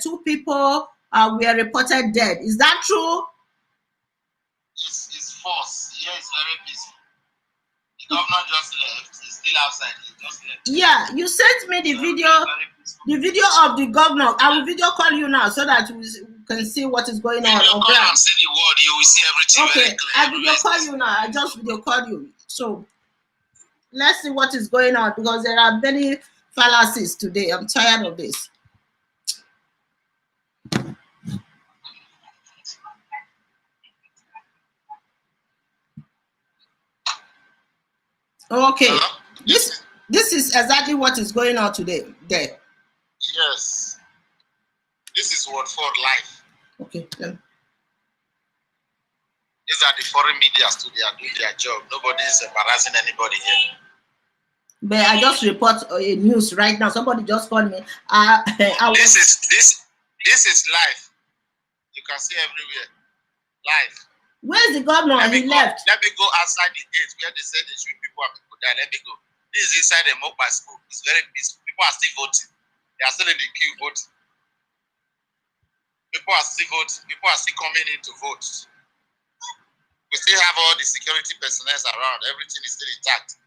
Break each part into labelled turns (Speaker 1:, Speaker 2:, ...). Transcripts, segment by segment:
Speaker 1: 2 people were reported dead. Is that true?
Speaker 2: It's false. Yeah, it's very peaceful. The governor just left. He's still outside. He just left.
Speaker 1: Yeah, you sent me the video of the governor. I will video call you now so that we can see what is going on.
Speaker 2: Video call and see the word. You will see everything very clear.
Speaker 1: I video call you now. I just video call you. So let's see what is going on, because there are many fallacies today. I'm tired of this. Okay. This is exactly what is going on today. There.
Speaker 2: Yes. This is what for life.
Speaker 1: Okay. Yeah.
Speaker 2: These are the foreign media too. They are doing their job. Nobody is embarrassing anybody here.
Speaker 1: But I just report a news right now. Somebody just called me.
Speaker 2: This is live. You can see everywhere. Live.
Speaker 1: Where's the governor? He left.
Speaker 2: Let me go outside the gate where they said they shoot people and people die. Let me go. This is inside the Mokpa school. It's very peaceful. People are still voting. They are still in the queue voting. People are still voting. People are still coming in to vote. We still have all the security personnel around. Everything is still intact.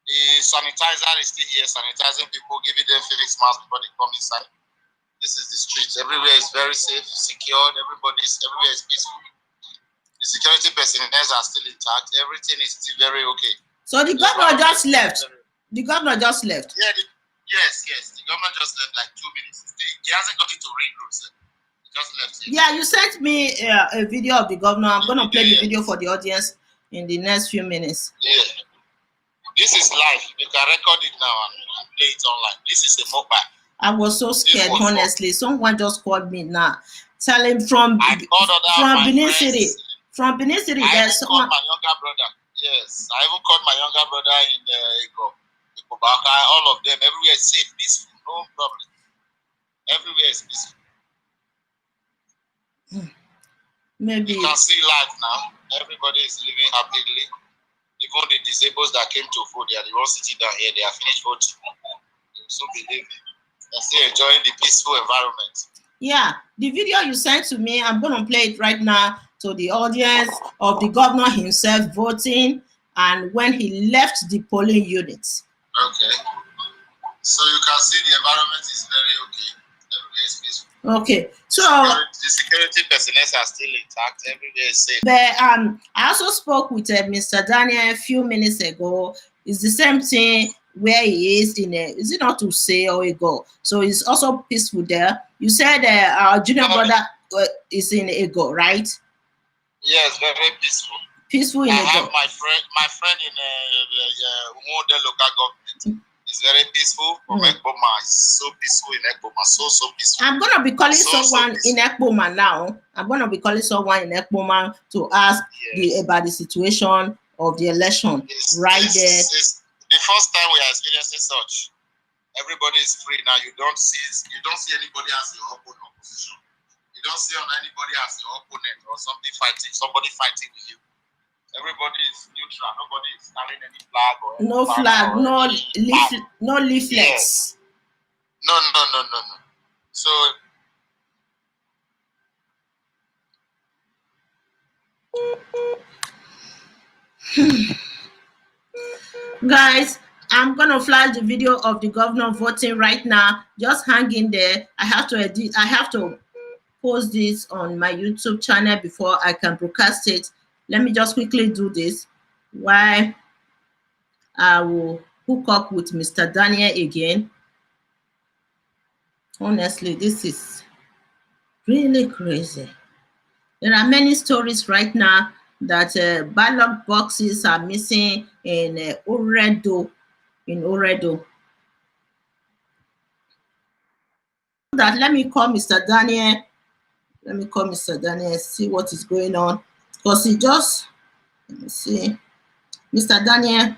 Speaker 2: The sanitizer is still here, sanitizing people, giving them face masks before they come inside. This is the street. Everywhere is very safe, secured. Everywhere is peaceful. The security personnel are still intact. Everything is still very okay.
Speaker 1: So the governor just left. The governor just left.
Speaker 2: Yeah. Yes. The governor just left like 2 minutes. He hasn't got into ring road, sir. Just left.
Speaker 1: Yeah, you sent me a video of the governor. I'm going to play the video for the audience in the next few minutes.
Speaker 2: Yeah. This is live. You can record it now and play it online. This is a mobile.
Speaker 1: I was so scared, honestly. Someone just called me now. Telling from Benin City. From Benin City, there's someone.
Speaker 2: My younger brother. Yes. I even called my younger brother in Ikobaka. All of them. Everywhere is safe, peaceful. No problem. Everywhere is peaceful.
Speaker 1: Maybe.
Speaker 2: You can see life now. Everybody is living happily. Even the disabled that came to vote, they are the ones sitting down here. They are finished voting. So believe me. They're still enjoying the peaceful environment.
Speaker 1: Yeah, the video you sent to me, I'm going to play it right now to the audience of the governor himself voting and when he left the polling units.
Speaker 2: Okay. So you can see the environment is very okay. Everywhere is peaceful.
Speaker 1: Okay, so
Speaker 2: the security personnel are still intact. Everywhere is safe.
Speaker 1: But I also spoke with Mr. Daniel a few minutes ago. It's the same thing where he is is it not to say or Ego? So it's also peaceful there. You said our junior brother is in Ego, right?
Speaker 2: Yes, very peaceful.
Speaker 1: Peaceful in Ego.
Speaker 2: I have my friend in the local government. It's very peaceful. Ekboma is so peaceful in Ekboma. So peaceful.
Speaker 1: I'm gonna be calling someone in Ekboma now. I'm gonna be calling someone in Ekboma to ask about the situation of the election
Speaker 2: It's
Speaker 1: there.
Speaker 2: It's the first time we are experiencing such. Everybody is free now. You don't see anybody as your opposition. You don't see anybody as your opponent or somebody fighting with you. Everybody is neutral. Nobody is carrying any flag or any
Speaker 1: no flag, no leaflets.
Speaker 2: Yes. No. So
Speaker 1: guys, I'm gonna flash the video of the governor voting right now. Just hang in there. I have to edit. I have to post this on my YouTube channel before I can broadcast it. Let me just quickly do this while I will hook up with Mr. Daniel again. Honestly, this is really crazy. There are many stories right now that ballot boxes are missing in Oredo. Let me call Mr. Daniel. Let me call Mr. Daniel, see what is going on. Because he just, let me see. Mr. Daniel.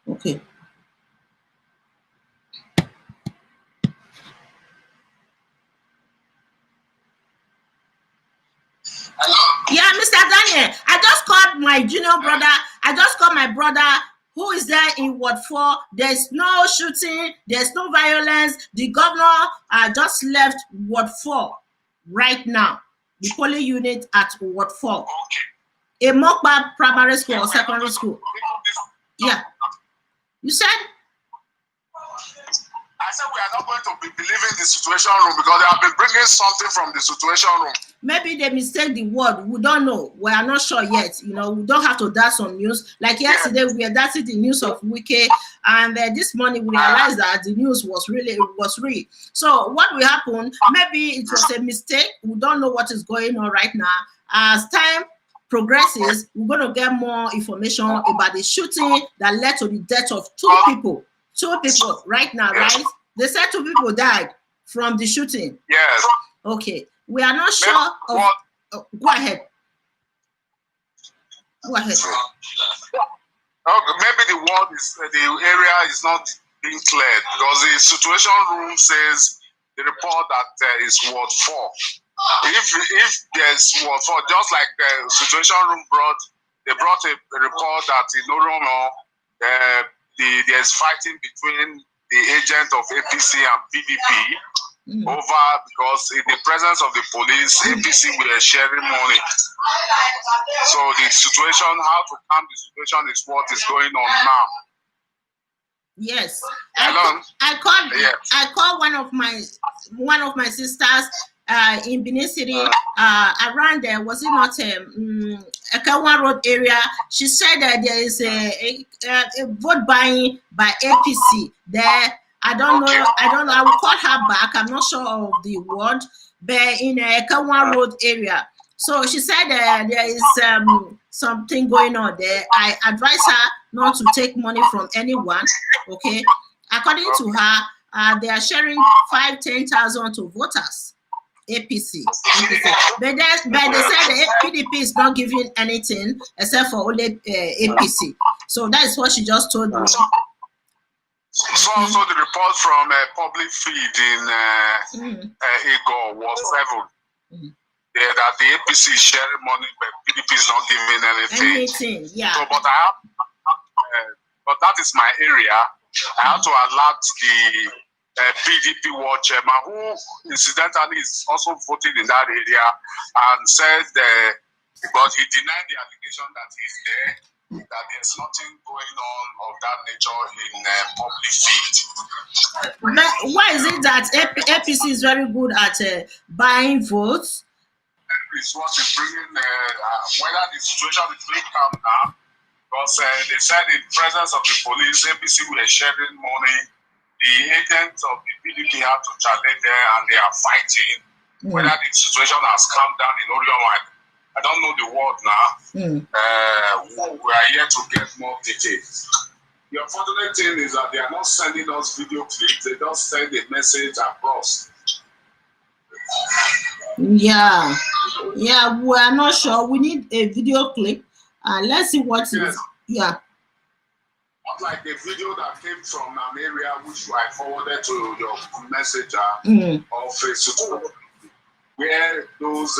Speaker 1: Okay.
Speaker 2: hello.
Speaker 1: Yeah, Mr. Daniel. I just called my junior brother. I just called my brother Who is there in Ward 4? There's no shooting. There's no violence. The governor just left Ward 4 right now. The polling unit at Ward 4. A Mokba primary school or secondary school. Yeah. You said?
Speaker 2: I said we are not going to be believing the situation room because they have been bringing something from the situation room.
Speaker 1: Maybe they mistake the word. We don't know. We are not sure yet. You know, we don't have to dance on news. Like yesterday, we were dancing the news of Wike, and this morning we realized that the news was real. So what will happen? Maybe it was a mistake. We don't know what is going on right now. As time progresses, we're going to get more information about the shooting that led to the death of two people. Two people right now, right? They said two people died from the shooting.
Speaker 2: Yes.
Speaker 1: Okay. We are not sure of. Go ahead. Go ahead.
Speaker 2: Maybe the area is not being cleared because the situation room says the report that is Ward 4. If there's Ward 4, just like the situation room they brought a report that in Oromo, there's fighting between the agent of APC and PDP. Over because in the presence of the police, APC were sharing money. So the situation, how to calm the situation is what is going on now.
Speaker 1: Yes, I called one of my sisters in Benin City around there. Was it not Ekawan Road area? She said that there is a vote buying by APC there. I don't know. I will call her back. I'm not sure of the word, but in Ekawan Road area. So she said there is something going on there. I advise her not to take money from anyone. Okay. According to her, they are sharing 5,000-10,000 to voters. APC. But they said the PDP is not giving anything except for only APC. So that is what she just told me.
Speaker 2: So also the report from public feed in Igor was 7. Yeah, that the APC is sharing money, but PDP is not giving anything.
Speaker 1: Yeah.
Speaker 2: So, but that is my area. I have to alert the PDP watch chairman, who incidentally is also voting in that area, and said but he denied the allegation that he's there. That there's nothing going on of that nature in public feed.
Speaker 1: Why is it that APC is very good at buying votes?
Speaker 2: Is what is bringing whether the situation is being calm now, because they said in presence of the police, APC were sharing money. The agents of the PDP had to challenge there, and they are fighting. Whether the situation has calmed down in Oredo, I don't know the word now. We are here to get more details. The unfortunate thing is that they are not sending us video clips. They don't send a message across.
Speaker 1: Yeah, we are not sure. We need a video clip. Let's see what is. Yeah.
Speaker 2: Not like a video that came from an area which I forwarded to your messenger of Facebook, where those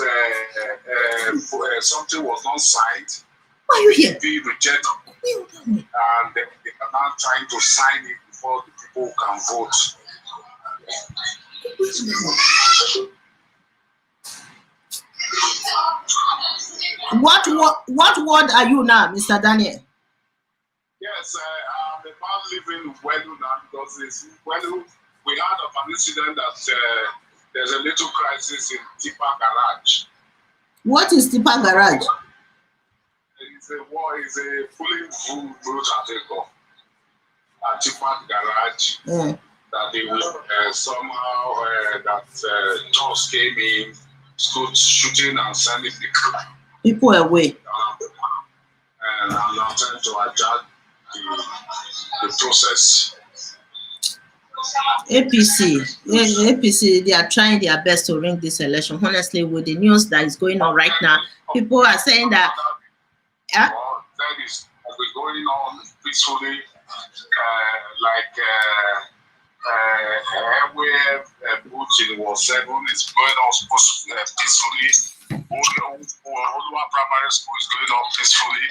Speaker 2: something was not signed.
Speaker 1: Why are you here?
Speaker 2: Be rejected, and they are now trying to sign it before the people can vote.
Speaker 1: What word are you now, Mr. Daniel?
Speaker 2: Yes, I'm about living Oredo now because it's Oredo. We heard of an incident that there's a little crisis in Tipa Garage.
Speaker 1: What is Tipa Garage?
Speaker 2: It's a fully road at Tipa Garage. That they will somehow Toss came in, stood shooting and sending
Speaker 1: people away.
Speaker 2: And I'm now trying to adjust the process.
Speaker 1: APC, they are trying their best to ring this election. Honestly, with the news that is going on right now, people are saying that
Speaker 2: that is going on peacefully, where Putin was 7 is going on peacefully. Only Olua Primary School is going on peacefully.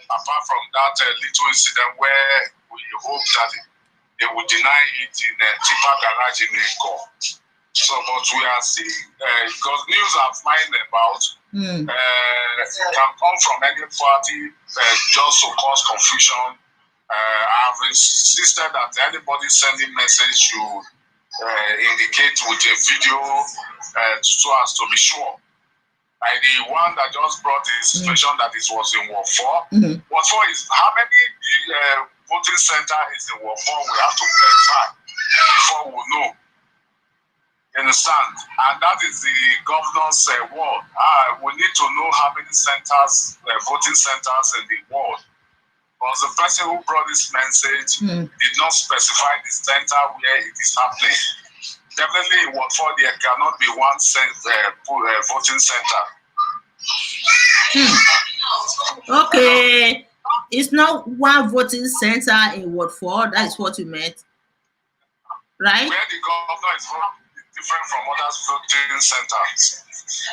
Speaker 2: Apart from that little incident where we hope that they will deny it in a Tipa garage in Eko. So, but we are seeing, because news are flying about, it can come from any party just to cause confusion. I've insisted that anybody sending message should indicate with a video so as to be sure. Like the one that just brought the situation that it was in Ward 4. Ward 4 is how many voting center is in Ward 4? We have to clarify before we know. You understand? And that is the governor's ward. We need to know how many centers, voting centers in the ward. Because the person who brought this message did not specify the center where it is happening. Definitely in Ward 4 there cannot be one voting center.
Speaker 1: Okay. It's not one voting center in Ward 4. That is what you meant. Right?
Speaker 2: Where the governor is different from other voting centers.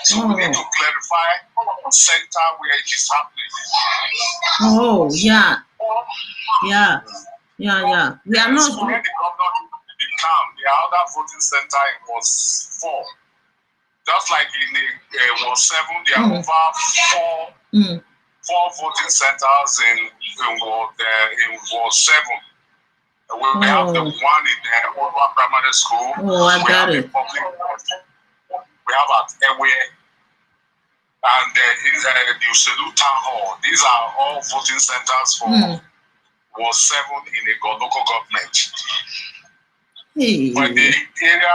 Speaker 2: So we need to clarify the center where it is happening.
Speaker 1: Oh, yeah. Yeah. Yeah. We are not.
Speaker 2: So where the governor become the other voting center in Ward 4. Just like in Ward 7, there are over four voting centers in Ward 7. We have the one in Oredo Primary School.
Speaker 1: Oh, I got it.
Speaker 2: We have at Ewe and in the Uselu Town Hall. These are all voting centers for Ward 7 in the local government.
Speaker 1: Hey.
Speaker 2: But the area,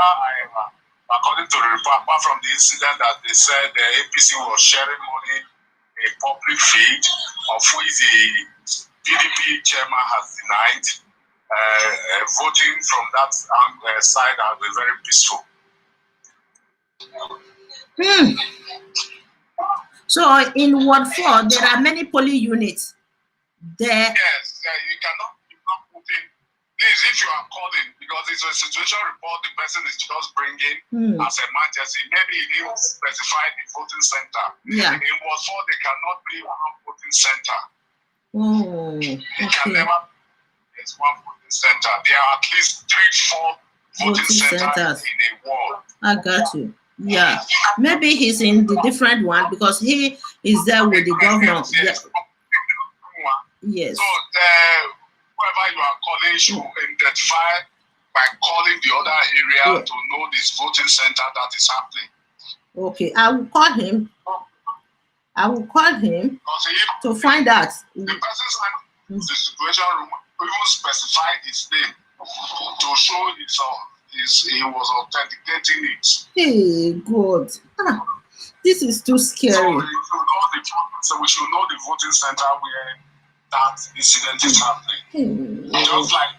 Speaker 2: according to the report, apart from the incident that they said the APC was sharing money in a public feed, of which the PDP chairman has denied, voting from that side has been very peaceful.
Speaker 1: So in Ward 4, there are many polling units there.
Speaker 2: Yes, you cannot put in. Please, if you are calling, because it's a situation report, the person is just bringing as a emergency. Maybe he didn't specify the voting center.
Speaker 1: Yeah.
Speaker 2: In Ward 4, they cannot be one voting center.
Speaker 1: Oh,
Speaker 2: It can never be one voting center. There are at least 3-4 voting centers in a ward.
Speaker 1: I got you. Yeah. Maybe he's in the different one because he is there with the governor. Yes.
Speaker 2: So whoever you are calling should identify by calling the other area to know this voting center that is happening.
Speaker 1: Okay, I will call him. To find out.
Speaker 2: The person in the situation room even specified his name to show he was authenticating it.
Speaker 1: Hey, God. This is too scary.
Speaker 2: So we should know the voting center where that incident is happening. Just like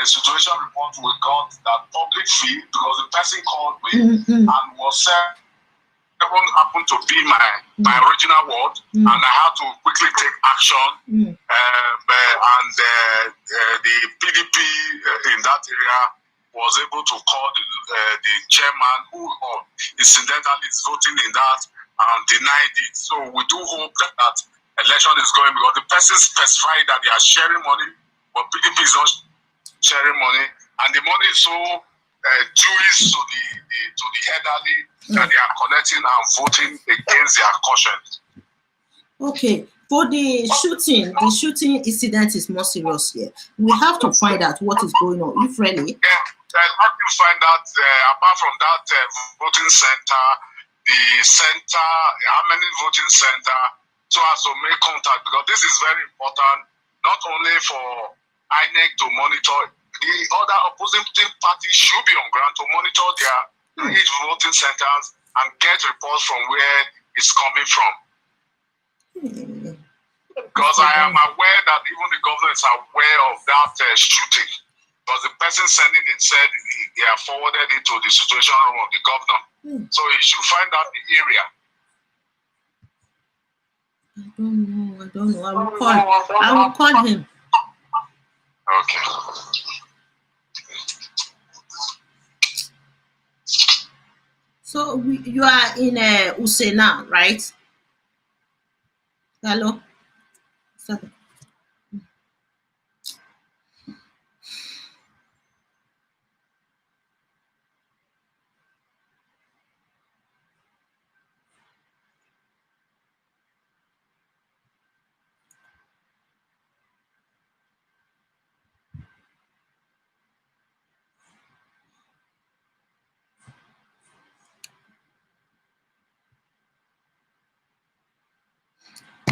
Speaker 2: a situation report we got that public feed, because the person called me and was said everyone happened to be my original ward, and I had to quickly take action. And the PDP in that area was able to call the chairman who incidentally is voting in that and denied it. So we do hope that election is going, because the person specified that they are sharing money, but PDP is not sharing money, and the money is so Jewish to the elderly that they are collecting and voting against their conscience.
Speaker 1: Okay, for the shooting incident is more serious here. We have to find out what is going on. If really,
Speaker 2: how do you find out? Apart from that voting center, the center, how many voting center, so as to make contact, because this is very important, not only for INEC to monitor. The other opposing parties should be on ground to monitor their each voting centers and get reports from where it's coming from. Because I am aware that even the governor is aware of that shooting. Because the person sending it said they have forwarded it to the situation room of the governor. So he should find out the area.
Speaker 1: I don't know. I will call him.
Speaker 2: Okay.
Speaker 1: So you are in Use now, right? Hello. Sorry.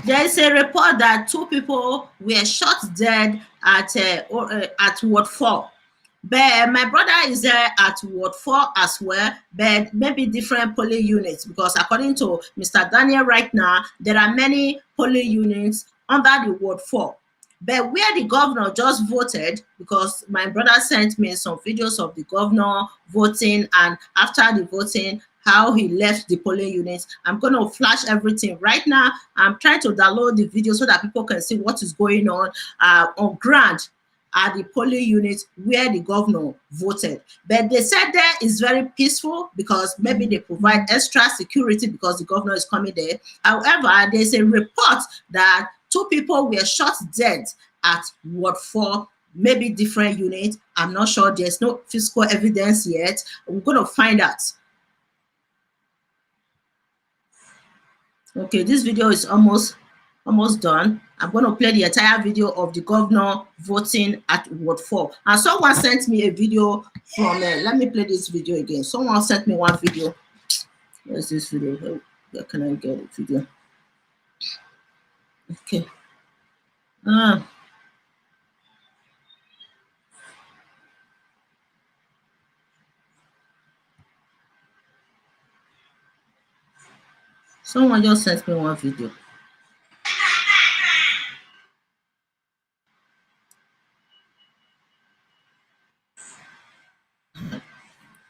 Speaker 1: There is a report that two people were shot dead at Ward 4. But my brother is there at Ward 4 as well, but maybe different polling units, because according to Mr. Daniel right now, there are many polling units under the Ward 4. But where the governor just voted, because my brother sent me some videos of the governor voting, and after the voting, how he left the polling units. I'm going to flash everything right now. I'm trying to download the video so that people can see what is going on ground at the polling unit where the governor voted. But they said there is very peaceful because maybe they provide extra security because the governor is coming there. However, there's a report that two people were shot dead at Ward 4, maybe different units. I'm not sure. There's no physical evidence yet. We're going to find out. Okay, this video is almost done. I'm going to play the entire video of the governor voting at Ward 4. And someone sent me a video from, let me play this video again. Someone sent me one video. Where's this video? Where can I get a video? Okay. Someone just sent me one video.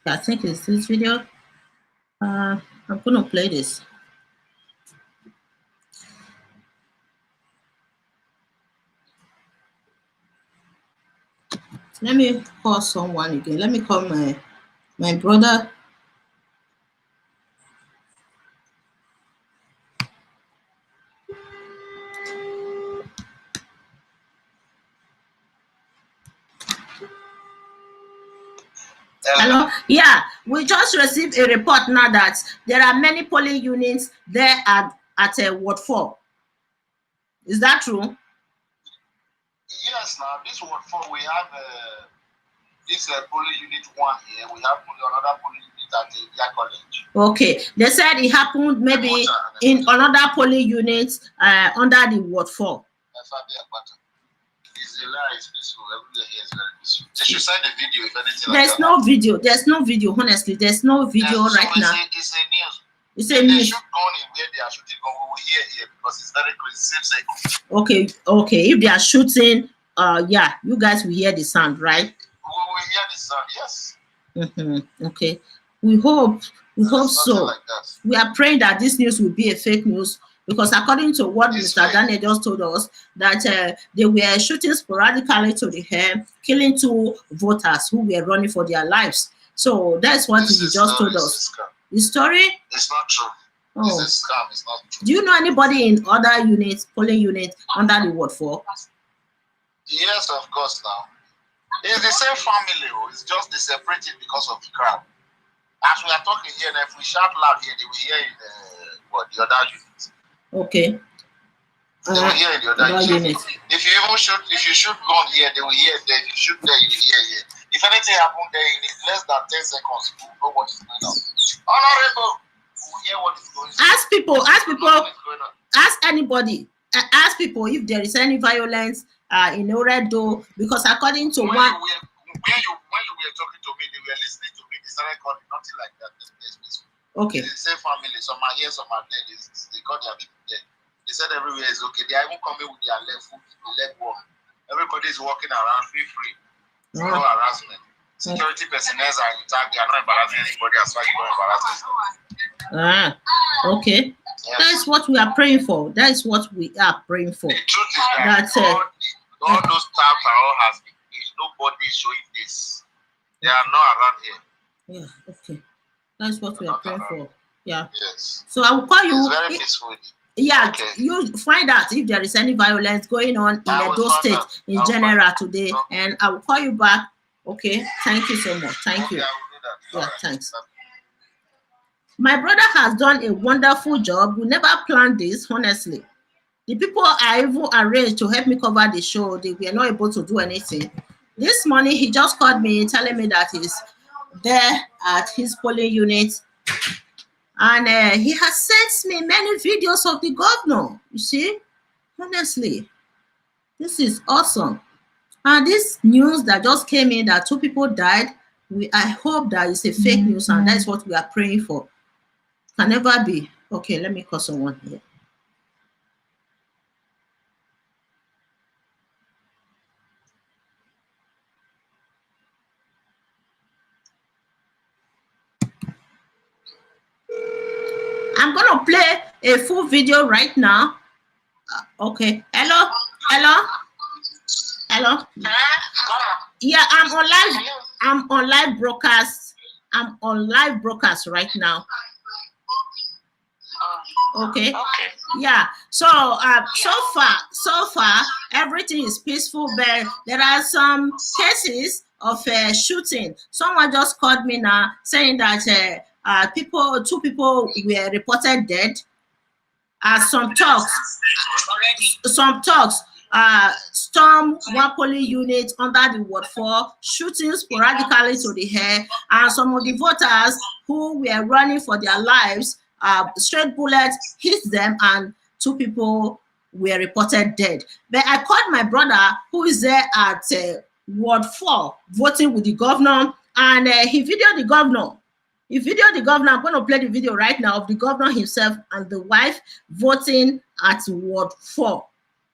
Speaker 1: I think it's this video. I'm going to play this. Let me call someone again. Let me call my brother. Hello. Yeah, we just received a report now that there are many polling units there at Ward 4. Is that true?
Speaker 2: Yes, now this Ward 4 we have this polling unit 1 here. We have another polling unit at the college.
Speaker 1: Okay, they said it happened maybe in another polling unit under the Ward 4.
Speaker 2: They should send the video if anything.
Speaker 1: There's no video. There's no video. Honestly, there's no video right now.
Speaker 2: It's a news.
Speaker 1: It's a news.
Speaker 2: They shoot gun in where they are shooting gun. We will hear here because it's very crazy. Same second.
Speaker 1: Okay, okay. If they are shooting, yeah, you guys will hear the sound, right?
Speaker 2: We will hear the sound. Yes.
Speaker 1: Okay. We hope so. Like we are praying that this news will be a fake news, because according to what Mr. Daniel just told us, that they were shooting sporadically to the head, killing two voters who were running for their lives. So that's what he just told us. The story?
Speaker 2: It's not true. Oh. It's a scam. It's not true.
Speaker 1: Do you know anybody in other units, polling units, under the Ward 4?
Speaker 2: Yes, of course. Now it's the same family. It's just they separated because of the crowd. As we are talking here, if we shout loud here, they will hear in the other units.
Speaker 1: Okay.
Speaker 2: They will hear in the other units. If you shoot gun here, they will hear there. If you shoot there, you will hear here. If anything happens there in less than 10 seconds, you will know what is going on. Honorable, we will hear what is going on.
Speaker 1: Ask people, ask anybody, ask people if there is any violence in Oredo, because according to
Speaker 2: when you were talking to me, they were listening to me. They started calling, nothing like that.
Speaker 1: Okay.
Speaker 2: It's the same family. Some are here, some are there. They call their people there. They said everywhere is okay. They are even coming with their leg walk. Everybody is walking around, feel free. No harassment. Security personnel are intact. They are not embarrassing anybody as far as you don't embarrass them.
Speaker 1: Okay. Yes. That is what we are praying for. That is what we are praying for.
Speaker 2: The truth is that all those staff are all has been paid. Nobody is showing this. They are not around here.
Speaker 1: Yeah, okay. That's what we are praying for. Yeah.
Speaker 2: Yes.
Speaker 1: So I will call you.
Speaker 2: It's very peaceful.
Speaker 1: Yeah,
Speaker 2: Okay.
Speaker 1: you find out if there is any violence going on in Edo State in general today, and I will call you back. Okay, thank you so much. Thank you.
Speaker 2: I will do that.
Speaker 1: Yeah, thanks. My brother has done a wonderful job. We never planned this, honestly. The people I even arranged to help me cover the show, they were not able to do anything. This morning, he just called me telling me that he's there at his polling unit, and he has sent me many videos of the governor. You see, honestly, this is awesome. And this news that just came in that 2 people died, I hope that it's a fake news, and that's what we are praying for. Can never be. Okay, let me call someone here. I'm gonna play a full video right now. Okay. Hello. Yeah, I'm on live. I'm on live broadcast. I'm on live broadcast right now. Okay. Yeah. So so far everything is peaceful, but there are some cases of shooting. Someone just called me now saying that 2 people were reported dead. Some talks. Storm one polling unit under the Ward 4, shooting sporadically to the head, and some of the voters who were running for their lives, straight bullets hit them, and 2 people were reported dead. But I called my brother who is there at Ward 4 voting with the governor, and he videoed the governor. I'm going to play the video right now of the governor himself and the wife voting at Ward 4.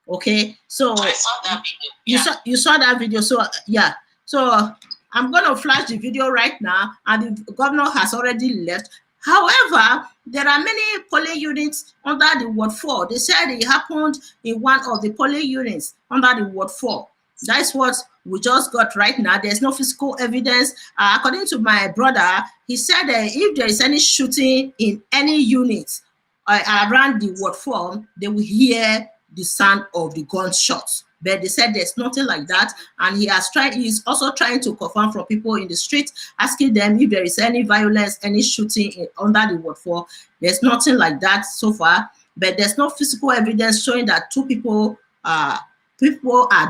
Speaker 1: Okay, so
Speaker 3: I saw that video. Yeah.
Speaker 1: You saw that video. So yeah, so I'm going to flash the video right now, and the governor has already left. However, there are many polling units under the Ward 4. They said it happened in one of the polling units under the Ward 4. That's what we just got right now. There's no physical evidence. According to my brother, he said if there is any shooting in any unit around the Ward 4, they will hear the sound of the gunshots. But they said there's nothing like that, and he's also trying to confirm from people in the street, asking them if there is any violence, any shooting under the Ward 4. There's nothing like that so far, but there's no physical evidence showing that 2 people are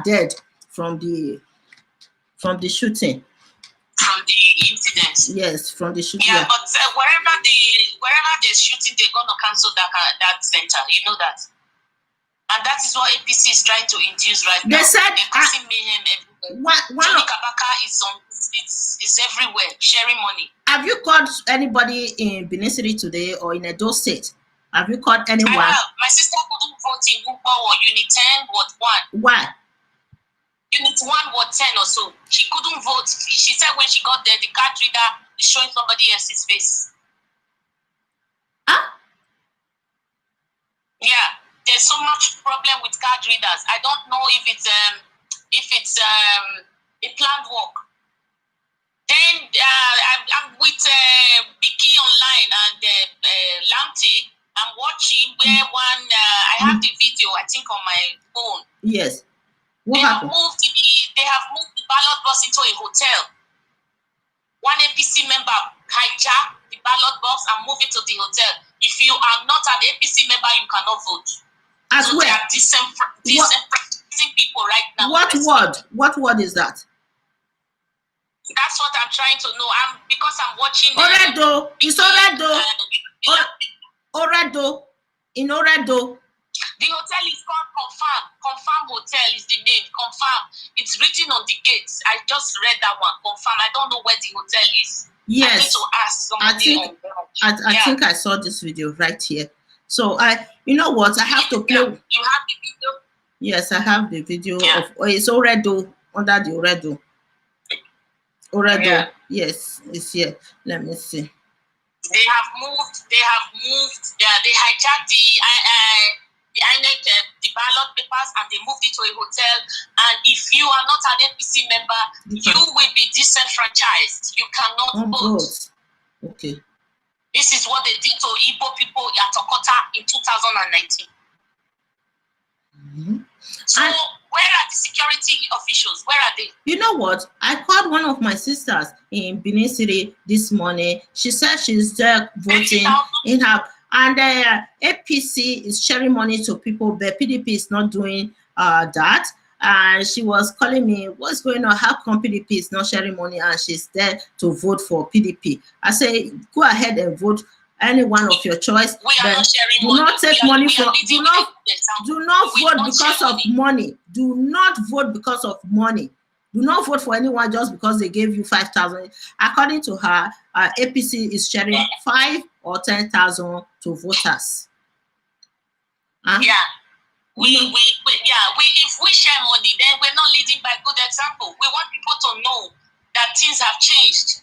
Speaker 1: dead from the shooting.
Speaker 3: From the incident.
Speaker 1: Yes, from the shooting.
Speaker 3: Yeah, but wherever there's shooting, they're gonna cancel that center. You know that. And that is what APC is trying to induce right now.
Speaker 1: They said
Speaker 3: mayhem everywhere. Johnny Kabaka is everywhere, sharing money.
Speaker 1: Have you called anybody in Benin City today or in Edo State? Have you called anyone?
Speaker 3: I have. My sister couldn't vote in Ugbo or Unit 10, Ward 1.
Speaker 1: Why?
Speaker 3: Unit 1, Ward 10 or so. She couldn't vote. She said when she got there, the card reader is showing somebody else's face.
Speaker 1: Huh?
Speaker 3: Yeah. There's so much problem with card readers. I don't know if it's a planned work. Then I'm with Vicky online and Lanti. I'm watching where one. I have the video. I think on my phone.
Speaker 1: Yes. What
Speaker 3: they
Speaker 1: happened?
Speaker 3: They have moved the ballot box into a hotel. One APC member hijacked the ballot box and moved it to the hotel. If you are not an APC member, you cannot vote.
Speaker 1: As
Speaker 3: so
Speaker 1: well.
Speaker 3: They are disenfranchising people right now.
Speaker 1: What word is that?
Speaker 3: That's what I'm trying to know. Because I'm watching.
Speaker 1: Oredo. It's Oredo. Oredo. In Oredo.
Speaker 3: The hotel is called Confirm. Confirm Hotel is the name. Confirm. It's written on the gates. I just read that one. Confirm. I don't know where the hotel is.
Speaker 1: Yes.
Speaker 3: I need to ask somebody.
Speaker 1: I think I saw this video right here. So you know what? I have to play.
Speaker 3: You have the video?
Speaker 1: Yes, I have the video of. It's Oredo, under the Oredo. Oredo. Yeah. Yes, it's here. Let me see.
Speaker 3: They have moved. Yeah, they hijacked the INEC, the ballot papers, and they moved it to a hotel. And if you are not an APC member, you will be disenfranchised. You cannot vote.
Speaker 1: Okay.
Speaker 3: This is what they did to Igbo people at Okota in 2019. So where are the security officials? Where are they?
Speaker 1: You know what? I called one of my sisters in Benin City this morning. She said she's there voting in her, and APC is sharing money to people, but PDP is not doing that. And she was calling me, what's going on? How come PDP is not sharing money and she's there to vote for PDP? I say, go ahead and vote any one of your choice.
Speaker 3: We are not sharing
Speaker 1: do
Speaker 3: money.
Speaker 1: not take money from, do not vote because of
Speaker 3: money.
Speaker 1: Do not vote because of money. Do not vote for anyone just because they gave you 5,000. According to her, APC is sharing 5 or 10,000 to voters. Huh?
Speaker 3: Yeah. If we share money, then we're not leading by good example. We want people to know that things have changed.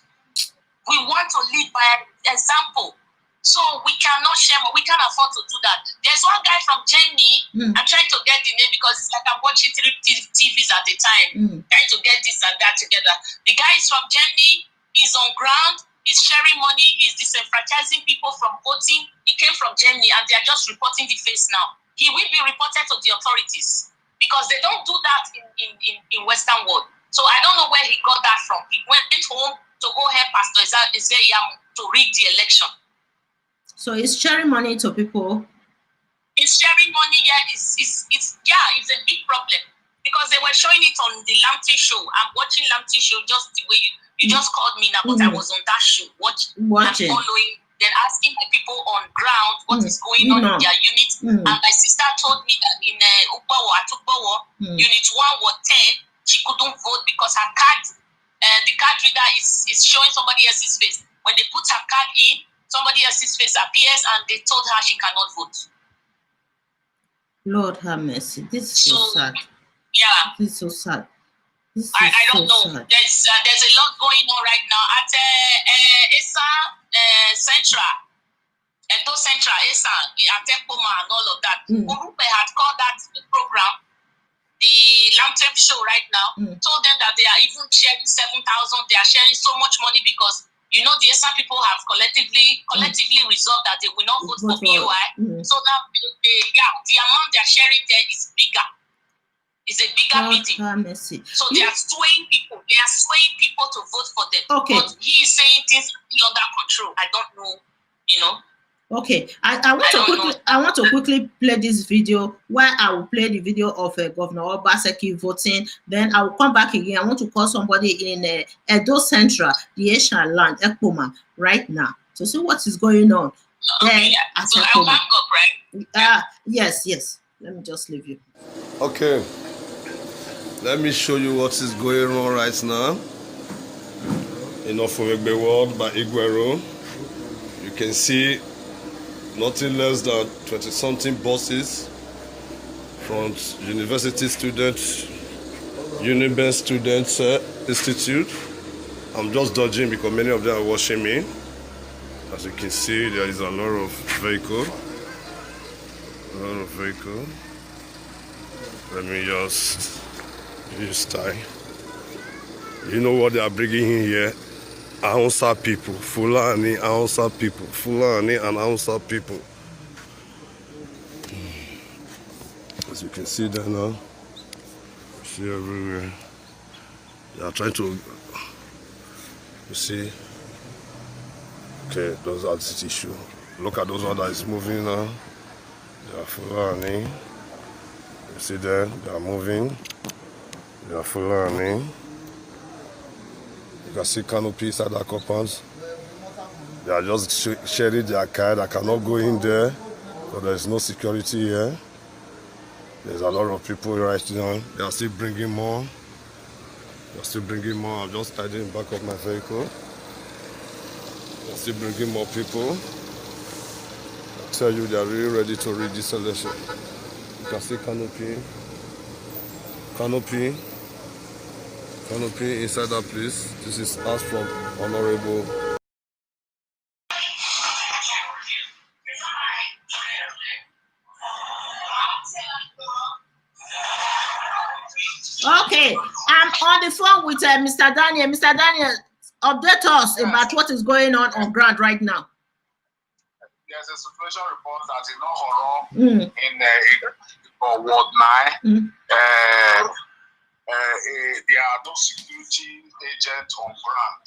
Speaker 3: We want to lead by example. So we cannot share money. We can't afford to do that. There's one guy from Germany. I'm trying to get the name because it's like I'm watching 3 TVs at a time, trying to get this and that together. The guy is from Germany. He's on ground. He's sharing money. He's disenfranchising people from voting. He came from Germany, and they are just reporting the face now. He will be reported to the authorities because they don't do that in Western world. So I don't know where he got that from. He went home to go help Pastor Isaiah to rig the election.
Speaker 1: So he's sharing money to people.
Speaker 3: He's sharing money, it's a big problem because they were showing it on the Lamptey show. I'm watching Lamptey show just the way you just called me now, but I was on that show watching and following. Then asking the people on ground what is going on in their unit. And my sister told me that in Ukbawo, unit 1 was 10, she couldn't vote because her card, the card reader is showing somebody else's face. When they put her card in, somebody else's face appears and they told her she cannot vote.
Speaker 1: Lord have mercy. This is so sad.
Speaker 3: Yeah.
Speaker 1: This is so sad.
Speaker 3: I don't know. Sad. There's a lot going on right now at ESA Central, Edo Central, ESA, Atepoma, and all of that. Urupe had called that program the Lamptey show right now. Told them that they are even sharing 7,000. They are sharing so much money because the ESA people have collectively resolved that they will not vote for BOI. So now the amount they are sharing there is bigger. It's a bigger meeting. So they are swaying people. They are swaying people to vote for them.
Speaker 1: Okay.
Speaker 3: But he is saying things are under control. I don't know,
Speaker 1: Okay. I want to quickly play this video where I will play the video of Governor Obaseki voting. Then I will come back again. I want to call somebody in Edo Central, the Asian land, Ekpoma, right now to see what is going on.
Speaker 3: Okay, so I'll hang up, right?
Speaker 1: Yes. Let me just leave you.
Speaker 4: Okay. Let me show you what is going on right now in Ofowegbe World by Iguero. You can see nothing less than 20-something buses from university students, Uniben Students Institute. I'm just dodging because many of them are watching me. As you can see, there is a lot of vehicle. Let me just use time. You know what they are bringing in here? Ahunsa people, Fulani, Ahunsa people, Fulani and Ahunsa people. As you can see there now, see everywhere. They are trying to, you see, okay, those are the tissue. Look at those one that is moving now. They are Fulani. You see there, they are moving. They are Fulani. You can see canopies at the compounds. They are just sharing their card. I cannot go in there because there is no security here. There's a lot of people right now. They are still bringing more. I'm just hiding in the back of my vehicle. They are still bringing more people. I tell you, they are really ready to read this election. You can see canopy inside that place. This is us from Honorable.
Speaker 1: Okay, I'm on the phone with Mr. Daniel. Mr. Daniel, update us about what is going on ground right now.
Speaker 2: there's a situation report that in Ohoro in Ward 9, there are no security agents on ground.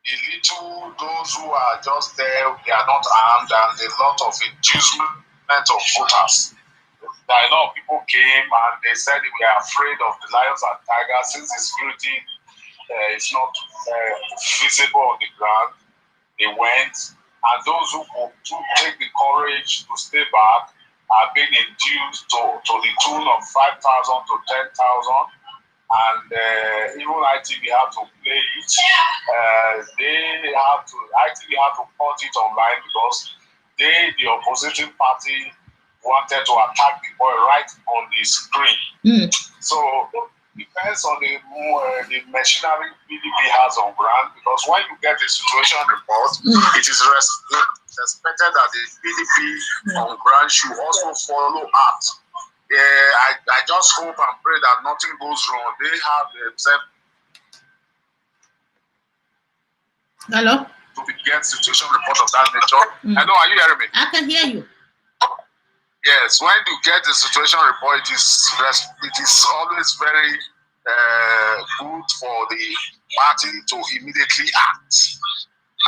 Speaker 2: The little, those who are just there, they are not armed, and a lot of inducement of voters. A lot of people came and they said we are afraid of the lions and tigers since the security is not visible on the ground. They went, and those who take the courage to stay back are being induced to the tune of 5,000 to 10,000. And even ITV have to play it. ITV have to put it online because the opposition party, wanted to attack the boy right on the screen. So depends on the machinery PDP has on ground, because when you get a situation report, it is expected that the PDP on ground should also follow up. I just hope and pray that nothing goes wrong. They have themselves to get situation report of that nature. Hello, are you hearing me?
Speaker 1: I can hear you.
Speaker 2: Yes, when you get the situation report, it is always very good for the party to immediately act.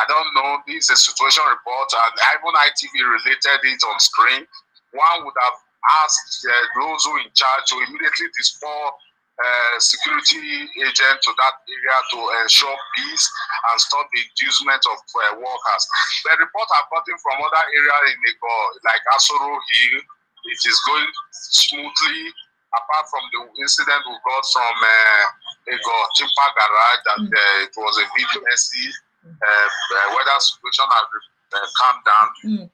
Speaker 2: I don't know, this is a situation report, and even ITV related it on screen. One would have asked those who in charge to immediately dispose security agent to that area to ensure peace and stop the inducement of workers. The report I've gotten from other areas in Ego, like Asoro Hill, it is going smoothly, apart from the incident we got from Ego Timpa Garage, that it was a bit messy. Weather situation has calmed down.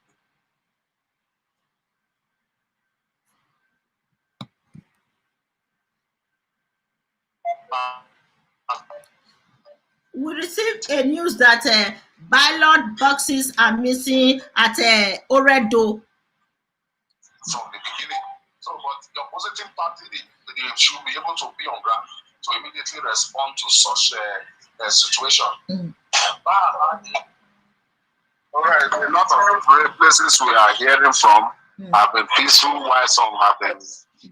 Speaker 1: We received a news that ballot boxes are missing at Oredo.
Speaker 2: From the beginning. So, but the opposition party, they should be able to be on ground to immediately respond to such a situation. All right, a lot of places we are hearing from have been peaceful, while some have been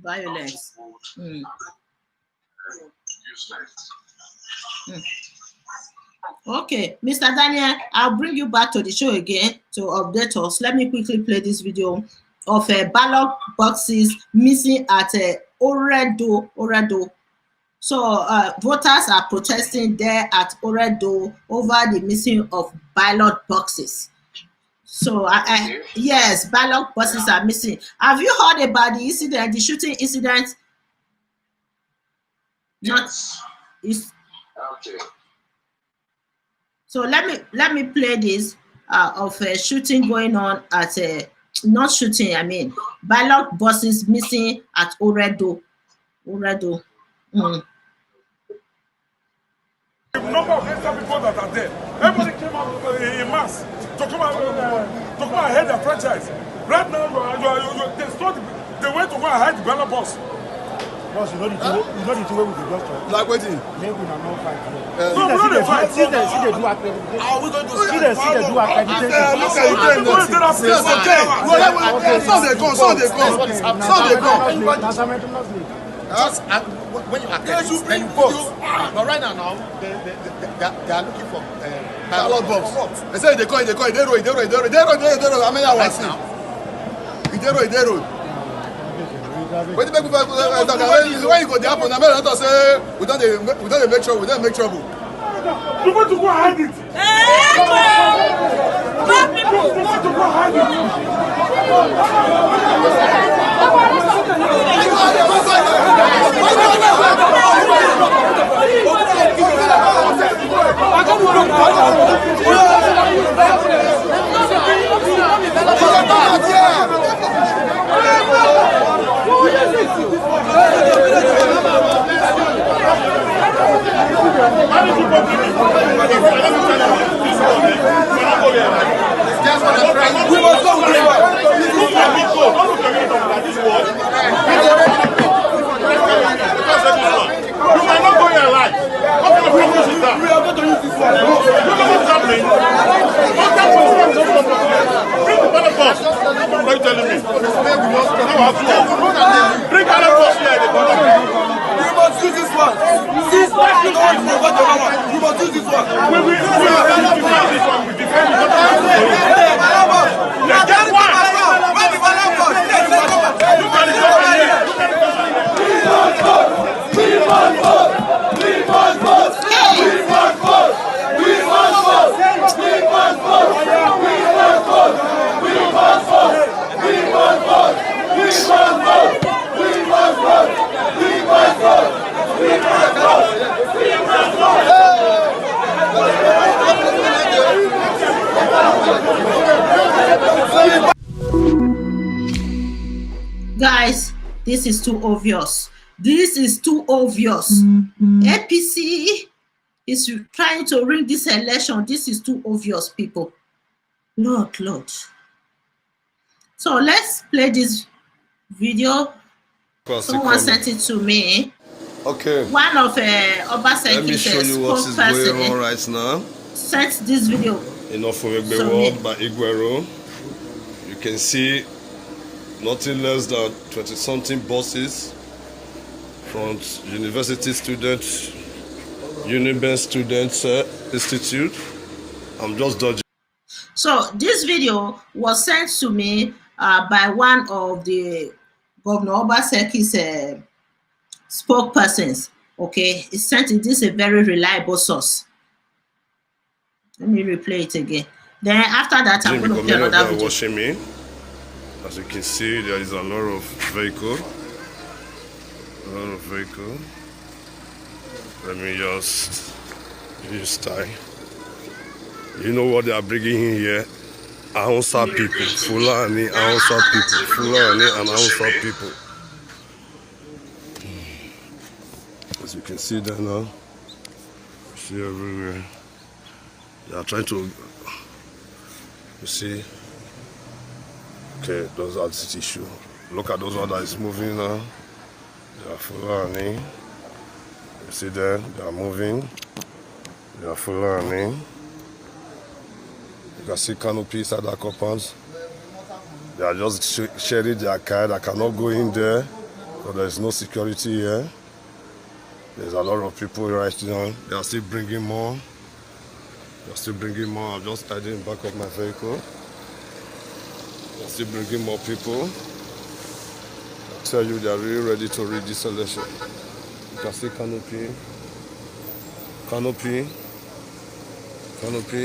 Speaker 1: violent.
Speaker 2: Useless.
Speaker 1: Okay, Mr. Daniel, I'll bring you back to the show again to update us. Let me quickly play this video of ballot boxes missing at Oredo. So voters are protesting there at Oredo over the missing of ballot boxes. So yes, ballot boxes are missing. Have you heard about the incident, the shooting incident?
Speaker 2: Yes. Okay.
Speaker 1: So let me play this of shooting going on at not shooting. I mean ballot boxes missing at Oredo.
Speaker 5: The number of extra people that are there, everybody came out in mass to come and hide their franchise. Right now, they went to go and hide the ballot box.
Speaker 6: Boss, you know the two way with the doctor.
Speaker 5: Like waiting.
Speaker 6: Maybe we are not fight.
Speaker 5: No, we don't fight.
Speaker 6: See they do accreditation.
Speaker 5: Are we going to
Speaker 6: see they do accreditation?
Speaker 5: Look at you
Speaker 7: when you accredit, then you vote. But right now, they are looking for ballot box. They say they call it. They roll. I mean, I was saying. They roll. When you go there, let us say we don't make trouble.
Speaker 5: You want to go hide it? You want to go hide we must go. You cannot go here alive. What kind of purpose is that? We are going to use this one.
Speaker 1: This is too obvious. This is too obvious. APC is trying to rig this election. This is too obvious, people. Lord, Lord. So let's play this video. Someone sent it to me.
Speaker 4: Okay.
Speaker 1: One of
Speaker 4: Let me show
Speaker 1: Obaseki's
Speaker 4: you what is going on
Speaker 1: spokesperson
Speaker 4: right now.
Speaker 1: sent this video.
Speaker 4: In Ofumegbe World by Iguero. You can see nothing less than 20-something buses from university students, Uniben Students Institute. I'm just dodging.
Speaker 1: So this video was sent to me by one of the Governor Obaseki's spokespersons. Okay, he sent it. This is a very reliable source. Let me replay it again. Then after that, I'm going to play another video.
Speaker 4: Watching me. As you can see, there is a lot of vehicle. Let me just use time. You know what they are bringing in here? Ahunsa people, Fulani, Ahunsa people, Fulani and Ahunsa people. As you can see there now, see everywhere. They are trying to, you see, okay, those are the issue. Look at those one that is moving now. They are Fulani. You see there, they are moving. They are Fulani. You can see canopy inside that compound. They are just sharing their car. They cannot go in there, because there is no security here. There's a lot of people right now. They are still bringing more. I'm just hiding back of my vehicle. They're still bringing more people. I tell you, they are really ready to read this election. You can see canopy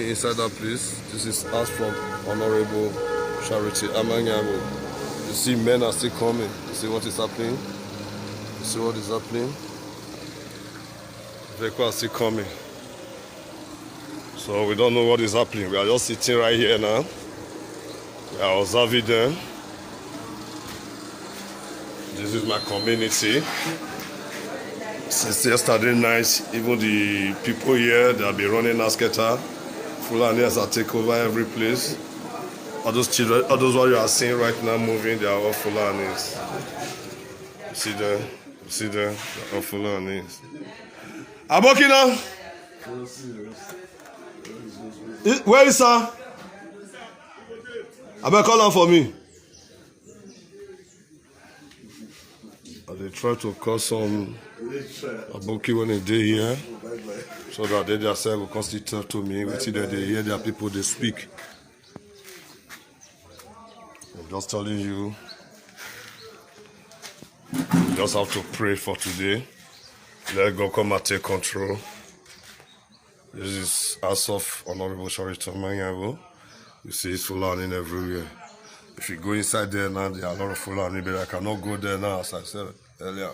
Speaker 4: inside that place. This is us from Honorable Charity Amanyago. You see, men are still coming. You see what is happening? Vehicles are still coming. So we don't know what is happening. We are just sitting right here now. We are observing them. This is my community. Since yesterday night, even the people here, they have been running asketa. Fulanis are taking over every place. All those children, all those what you are seeing right now moving, they are all Fulanis. You see them? They are all Fulanis. Abokina! Where is her? I better call her for me. They try to call some Aboki when they day here, so that they themselves will constitute to me. We see that they hear their people, they speak. I'm just telling you, you just have to pray for today. Let God come and take control. This is as of Honorable Charity Manyago. You see it's Fulani everywhere. If you go inside there now, there are a lot of Fulani, but I cannot go there now, as I said earlier.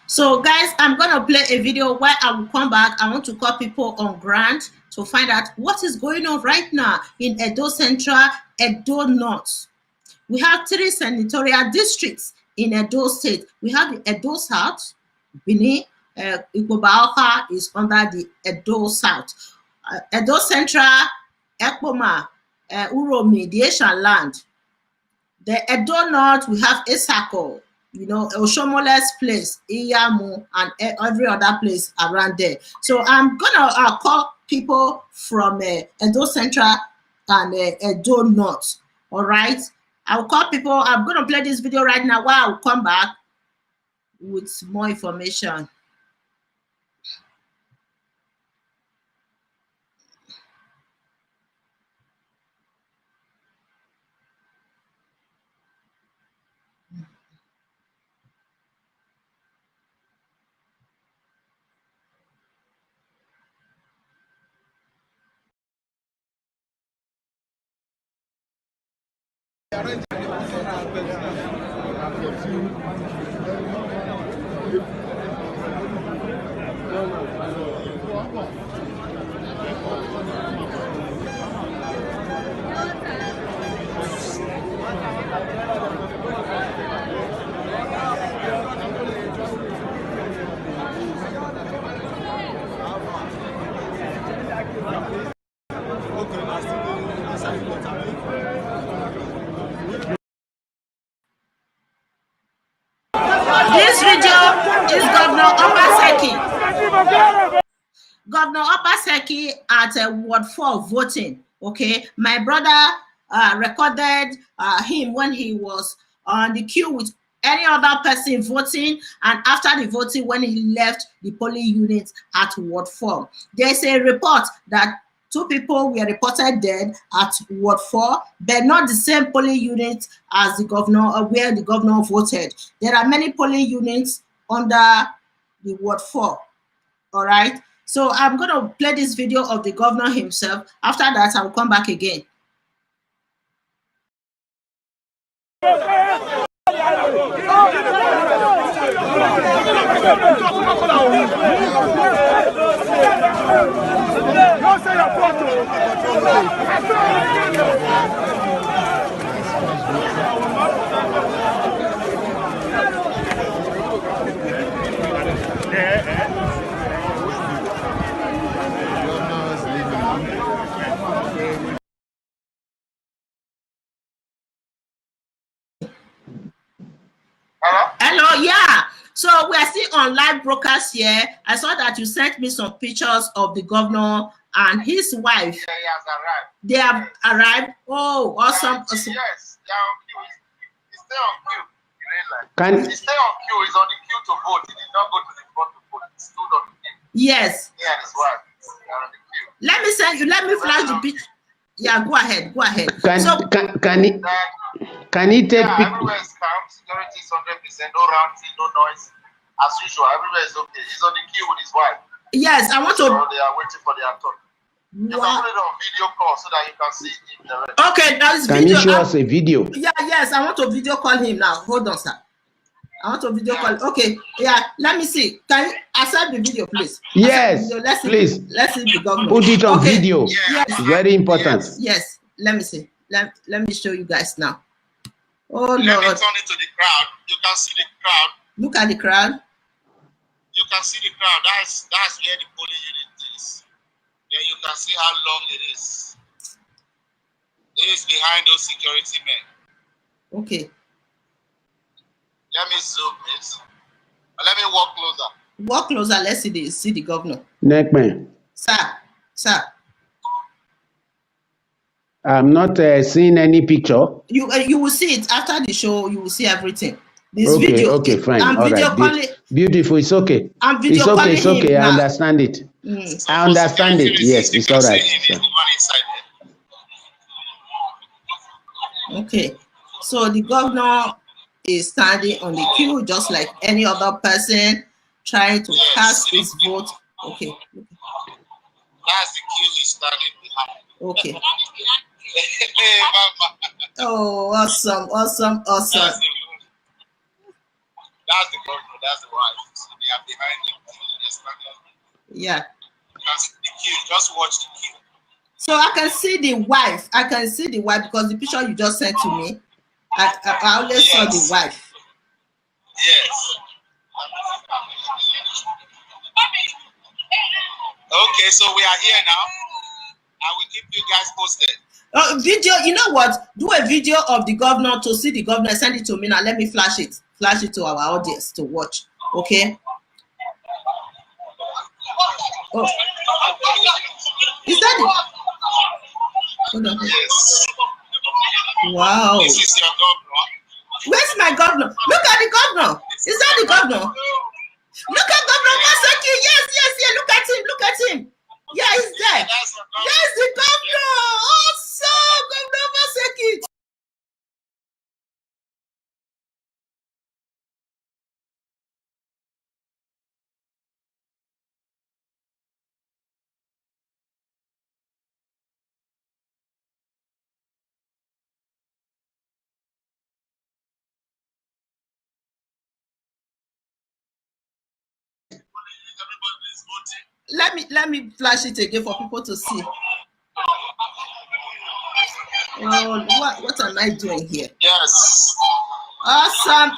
Speaker 1: So guys, I'm going to play a video where I will come back. I want to call people on ground to find out what is going on right now in Edo Central, Edo North. We have 3 senatorial districts in Edo State. We have the Edo South, Benin, Igbobaoka is under the Edo South. Edo Central, Ekpoma, Uromi, the Asian land. The Edo North, we have Esako, Oshomole's place, Iyamu, and every other place around there. So I'm gonna call people from Edo Central and Edo North. All right, I'll call people. I'm gonna play this video right now while I'll come back with more information. This video is Governor Obaseki. Governor Obaseki at Ward 4 voting. Okay, my brother recorded him when he was on the queue with any other person voting, and after the voting when he left the polling unit at Ward 4. There's a report that 2 people were reported dead at Ward 4, but not the same polling unit as the governor, where the governor voted. There are many polling units under the Ward 4. All right. So I'm going to play this video of the governor himself. After that, I'll come back again. Hello, yeah. So we are still on live broadcast here. I saw that you sent me some pictures of the governor and his wife.
Speaker 2: Yeah, he has arrived.
Speaker 1: They have arrived. Oh, awesome. Awesome.
Speaker 2: Yes, they are on queue. He stay on queue.
Speaker 4: Can
Speaker 2: He stay on queue. He's on the queue to vote. He did not go to the front to vote. He stood on the queue.
Speaker 1: Yes.
Speaker 2: He and his wife. They are on the queue.
Speaker 1: Let me send you. Let me flash the picture. Yeah, go ahead. Go ahead.
Speaker 4: can he take
Speaker 2: everywhere is calm. Security is 100%. No rounding, no noise. As usual, everywhere is okay. He's on the queue with his wife.
Speaker 1: Yes, I want to.
Speaker 2: So they are waiting for their turn. You can put it on video call so that you can see him direct.
Speaker 1: Okay, that's
Speaker 4: can
Speaker 1: video.
Speaker 4: you show us a video?
Speaker 1: Yeah, yes, I want to video call him now. Hold on, sir. I want to video call. Okay, yeah, let me see. Can you accept the video, please?
Speaker 4: Yes,
Speaker 1: let's see,
Speaker 4: please.
Speaker 1: Let's see the governor.
Speaker 4: Put it on video.
Speaker 1: Yes.
Speaker 4: It's very important.
Speaker 1: Yes. Let me see. Let me show you guys now. Oh,
Speaker 2: Let me
Speaker 1: Lord.
Speaker 2: turn it to the crowd. You can see the crowd.
Speaker 1: Look at the crowd.
Speaker 2: You can see the crowd. That's where the polling unit is. Then you can see how long it is. It is behind those security men.
Speaker 1: Okay.
Speaker 2: Let me zoom it. Let me walk closer.
Speaker 1: Walk closer. Let's see the governor.
Speaker 4: Neckman.
Speaker 1: Sir.
Speaker 4: I'm not seeing any picture.
Speaker 1: You will see it after the show. You will see everything. This
Speaker 4: okay,
Speaker 1: video.
Speaker 4: Okay, fine.
Speaker 1: I'm
Speaker 4: all
Speaker 1: video
Speaker 4: right.
Speaker 1: calling.
Speaker 4: Beautiful. It's okay.
Speaker 1: I'm video calling
Speaker 4: it's okay.
Speaker 1: him
Speaker 4: I
Speaker 1: now.
Speaker 4: understand it.
Speaker 1: So
Speaker 4: I understand it. Yes, it's all right.
Speaker 1: Okay. So the governor is standing on the queue just like any other person trying to cast his vote. Okay.
Speaker 2: That's the queue he's standing behind.
Speaker 1: Okay.
Speaker 2: Hey, mama.
Speaker 1: Oh, awesome.
Speaker 2: That's the governor. That's the wife. So they are behind him.
Speaker 1: Yeah.
Speaker 2: You can see the queue. Just watch the queue.
Speaker 1: So I can see the wife. Because the picture you just sent to me, I always saw the wife.
Speaker 2: Yes. Okay, so we are here now. I will keep you guys posted.
Speaker 1: Video, you know what? Do a video of the governor to see the governor. Send it to me now. Let me flash it. Flash it to our audience to watch. Okay. Oh. Is that it? Hold on.
Speaker 2: Yes.
Speaker 1: Wow.
Speaker 2: This is your governor.
Speaker 1: Where's my governor? Look at the governor. Is that the governor? Look at Governor Obaseki. Yes. Look at him. Yeah, he's there. Yes, the governor. Awesome, Governor Obaseki. Let me flash it again for people to see. Oh, what am I doing here?
Speaker 2: Yes.
Speaker 1: Awesome.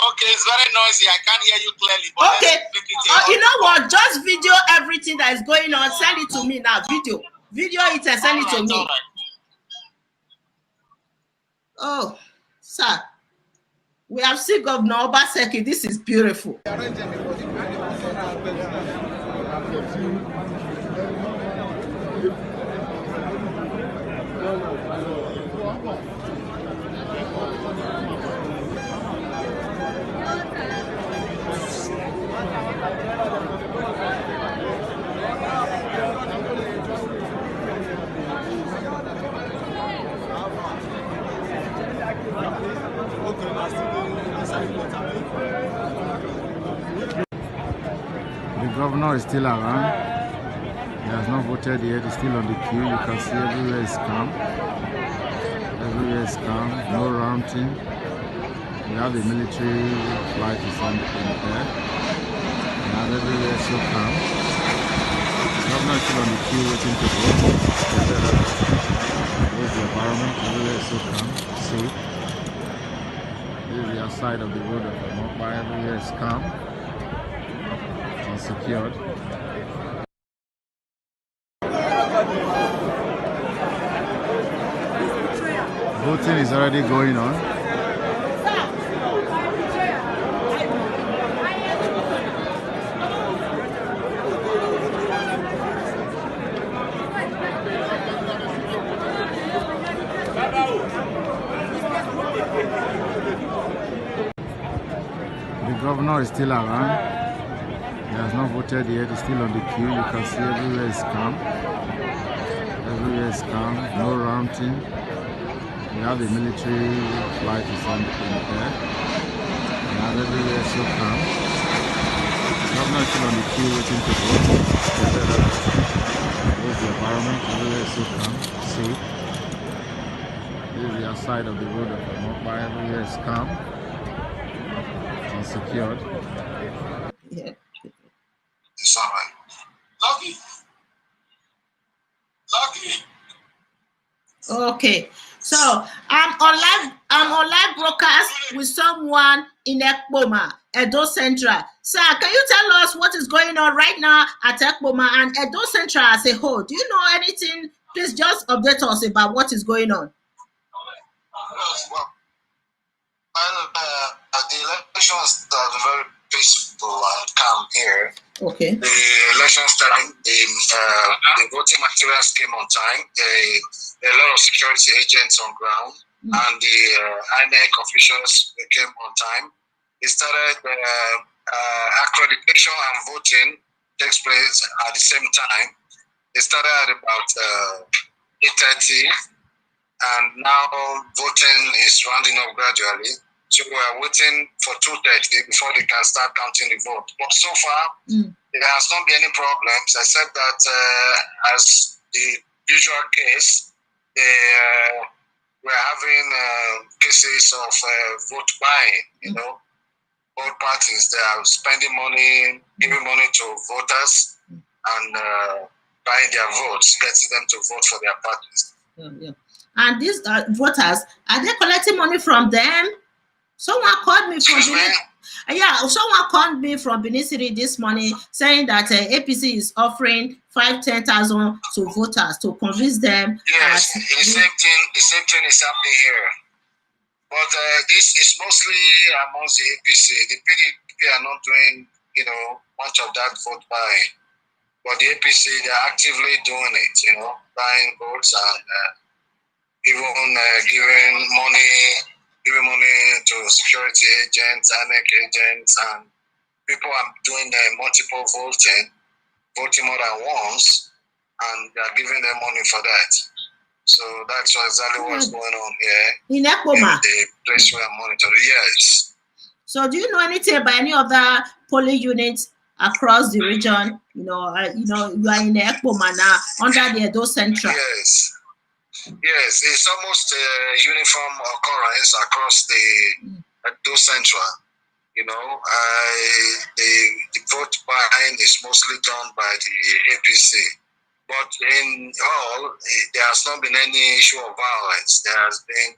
Speaker 2: Okay, it's very noisy. I can't hear you clearly. But
Speaker 1: Okay. You know what? Just video everything that is going on. Send it to me now. Video it and send it to me. Oh, sir. We have seen Governor Obaseki. This is beautiful.
Speaker 6: The governor is still around. He has not voted yet. He's still on the queue. You can see everywhere is calm. Everywhere is calm. No rounding. We have the military flight is on the air. And everywhere is so calm. The governor is still on the queue waiting to vote. There's the environment. Everywhere is so calm. Safe. This is the outside of the road of the Mokba. Everywhere is calm. Secured. Voting is already going on. The governor is still around. He has not voted yet. He's still on the queue. You can see everywhere is calm. Everywhere is calm. No rounding. We have the military flight is on the air. And everywhere is so calm. The governor is still on the queue waiting to vote. There's the environment. Everywhere is so calm. Safe. This is the outside of the road of the Mokba. Everywhere is calm. And secured.
Speaker 1: Yeah.
Speaker 2: It's all right. Lucky.
Speaker 1: Okay. So I'm on live broadcast with someone in Ekpoma, Edo Central. Sir, can you tell us what is going on right now at Ekpoma and Edo Central as a whole? Do you know anything? Please just update us about what is going on.
Speaker 2: Well, the elections are very peaceful and calm here.
Speaker 1: Okay.
Speaker 2: The elections time, the voting materials came on time. There are a lot of security agents on ground, and the INEC officials came on time. It started accreditation and voting takes place at the same time. It started at about 8:30, and now voting is rounding up gradually. So we are waiting for 2:30 before they can start counting the vote. But so far, there has not been any problems, except that as the usual case, we're having cases of vote buying. You know, both parties, they are spending money, giving money to voters, and buying their votes, getting them to vote for their parties.
Speaker 1: Yeah. And these voters, are they collecting money from them? Someone called me from someone called me from Benin City this morning saying that APC is offering 5,000-10,000 to voters to convince them.
Speaker 2: Yes, the same thing is happening here. But this is mostly amongst the APC. The PDP are not doing, much of that vote buying. But the APC, they're actively doing it, buying votes and even giving money to security agents, INEC agents, and people are doing multiple voting more than once, and they're giving them money for that. So that's exactly what's going on here.
Speaker 1: In Ekpoma?
Speaker 2: In the place where I'm monitoring, yes.
Speaker 1: So do you know anything about any other polling units across the region? You are in Ekpoma now, under the Edo Central.
Speaker 2: Yes, it's almost a uniform occurrence across the Edo Central. You know, the vote buying is mostly done by the APC. But in all, there has not been any issue of violence. There has been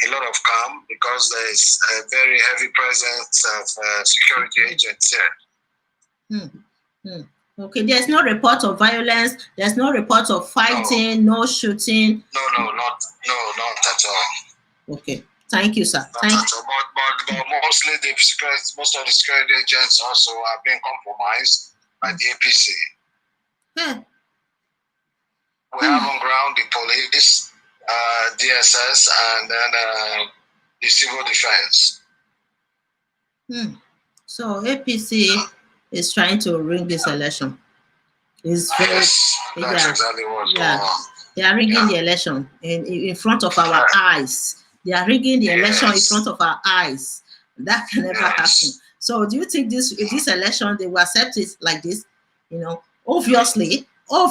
Speaker 2: a lot of calm because there is a very heavy presence of security agents here.
Speaker 1: Okay, there's no report of violence. There's no report of fighting, no shooting.
Speaker 2: No, not at all.
Speaker 1: Okay, thank you, sir.
Speaker 2: Not at all. But mostly most of the security agents also have been compromised by the APC. We have on ground the police, DSS, and then the civil defense.
Speaker 1: So APC is trying to rig this election. That's
Speaker 2: exactly what's going on.
Speaker 1: They are rigging the election in front of our eyes. They are rigging the election in front of our eyes. That can never happen. So do you think this election, they will accept it like this? You know, obviously. Well,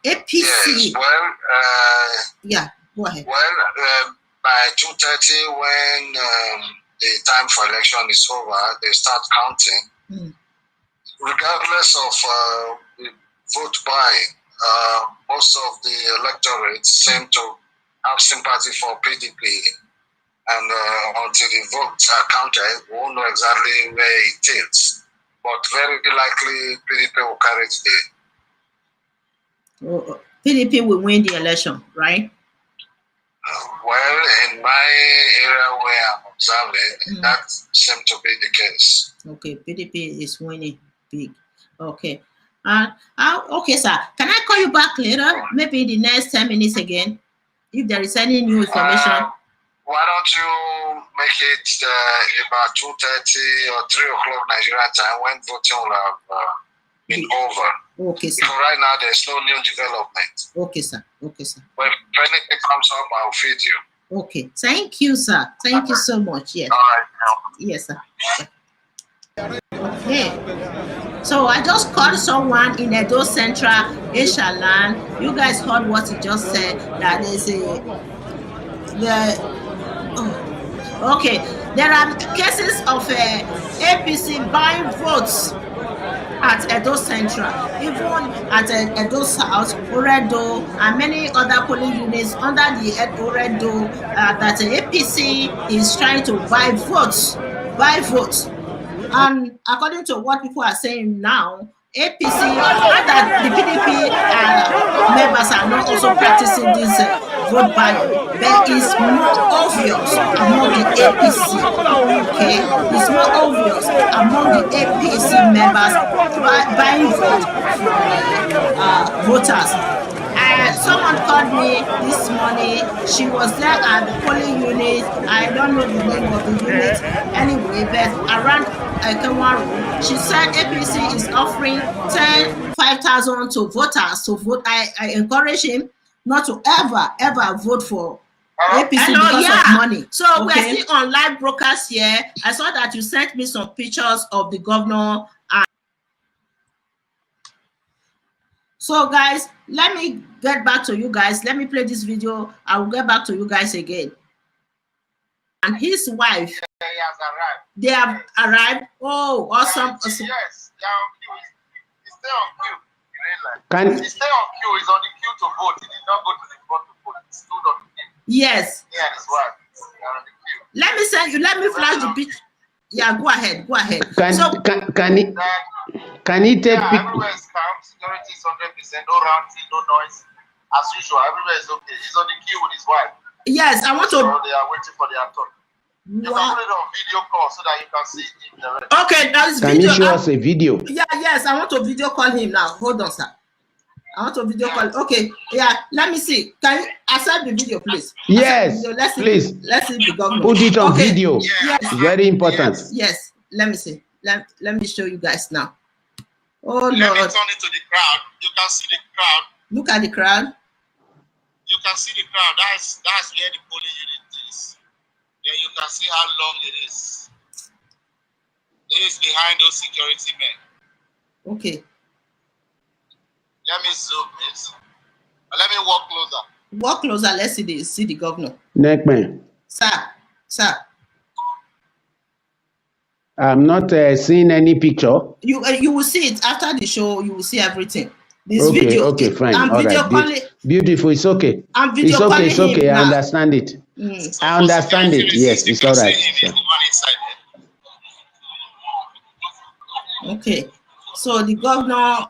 Speaker 1: APC.
Speaker 2: Yes,
Speaker 1: go ahead.
Speaker 2: Well, by 2:30, when the time for election is over, they start counting. Regardless of the vote buying, most of the electorate seem to have sympathy for PDP, and until the votes are counted, we won't know exactly where it is. But very likely, PDP will carry it today.
Speaker 1: PDP will win the election, right?
Speaker 2: Well, in my area where I'm observing, that seems to be the case.
Speaker 1: Okay, PDP is winning big. Okay. Okay, sir. Can I call you back later? Maybe in the next 10 minutes again, if there is any new information.
Speaker 2: Why don't you make it about 2:30 or 3 o'clock Nigerian time when voting will have been over?
Speaker 1: Okay, sir.
Speaker 2: Because right now there's no new development.
Speaker 1: Okay, sir. Okay, sir.
Speaker 2: But if anything comes up, I'll feed you.
Speaker 1: Okay. Thank you, sir. Thank you so much. Yes.
Speaker 2: All right.
Speaker 1: Yes, sir. Okay. So I just called someone in Edo Central, Ishaland. You guys heard what he just said. That is okay. There are cases of APC buying votes at Edo Central, even at Edo South, Oredo, and many other polling units under the Oredo, that the APC is trying to buy votes. And according to what people are saying now, APC and that the PDP members are not also practicing this vote buying. There is more obvious among the APC. Okay, it's more obvious among the APC members buying vote from voters. Someone called me this morning. She was there at the polling unit. I don't know the name of the unit anyway, but around Kenwaru, she said APC is offering 5,000 to voters to vote. I encourage him not to ever vote for APC because of money. So we're still on live broadcast here. I saw that you sent me some pictures of the governor. So guys, let me get back to you guys. Let me play this video. I will get back to you guys again. And his wife, they have arrived. Oh, awesome.
Speaker 2: Yes, they are on queue. He stay on queue. He stay on queue. He's on the queue to vote. He did not go to the front to vote. He stood on the queue.
Speaker 1: Yes.
Speaker 2: Yeah, his wife. They are on the queue.
Speaker 1: Let me send you. Let me flash the picture. Yeah, go ahead.
Speaker 6: Can he take
Speaker 2: everywhere is calm, security is 100%, no ranting, no noise. As usual, everywhere is okay. He's on the queue with his wife.
Speaker 1: Yes, I want to.
Speaker 2: So they are waiting for their turn. You can put it on video call so that you can see him directly.
Speaker 1: Okay, that's
Speaker 6: video. Can you show us a video?
Speaker 1: Yeah, yes, I want to video call him now. Hold on, sir. I want to video call. Okay, yeah, let me see. Can you accept the video, please?
Speaker 6: Yes, please.
Speaker 1: Let's see the government.
Speaker 6: Put it on video.
Speaker 1: Yes.
Speaker 6: It's very important.
Speaker 1: Yes, let me see. Let me show you guys now. Oh,
Speaker 2: Let me
Speaker 1: Lord.
Speaker 2: turn it to the crowd. You can see the crowd.
Speaker 1: Look at the crowd.
Speaker 2: You can see the crowd. That's where the polling unit is. Yeah, you can see how long it is. It is behind those security men.
Speaker 1: Okay.
Speaker 2: Let me zoom it. Let me walk closer.
Speaker 1: Walk closer. Let's see the governor.
Speaker 6: Neckman.
Speaker 1: Sir.
Speaker 8: I'm not seeing any picture.
Speaker 1: You will see it after the show. You will see everything. This
Speaker 8: Okay,
Speaker 1: video.
Speaker 8: okay, fine.
Speaker 1: I'm
Speaker 8: All
Speaker 1: video
Speaker 8: right.
Speaker 1: calling.
Speaker 8: Beautiful. It's okay.
Speaker 1: I'm video
Speaker 8: It's okay.
Speaker 1: calling
Speaker 8: It's okay.
Speaker 1: him
Speaker 8: I
Speaker 1: now.
Speaker 8: understand it.
Speaker 2: So
Speaker 8: I
Speaker 2: for
Speaker 8: understand
Speaker 2: security
Speaker 8: it.
Speaker 2: reasons,
Speaker 8: Yes,
Speaker 2: you
Speaker 8: it's
Speaker 2: can
Speaker 8: all
Speaker 2: see
Speaker 8: right.
Speaker 2: him is the one inside there.
Speaker 1: Okay. So the governor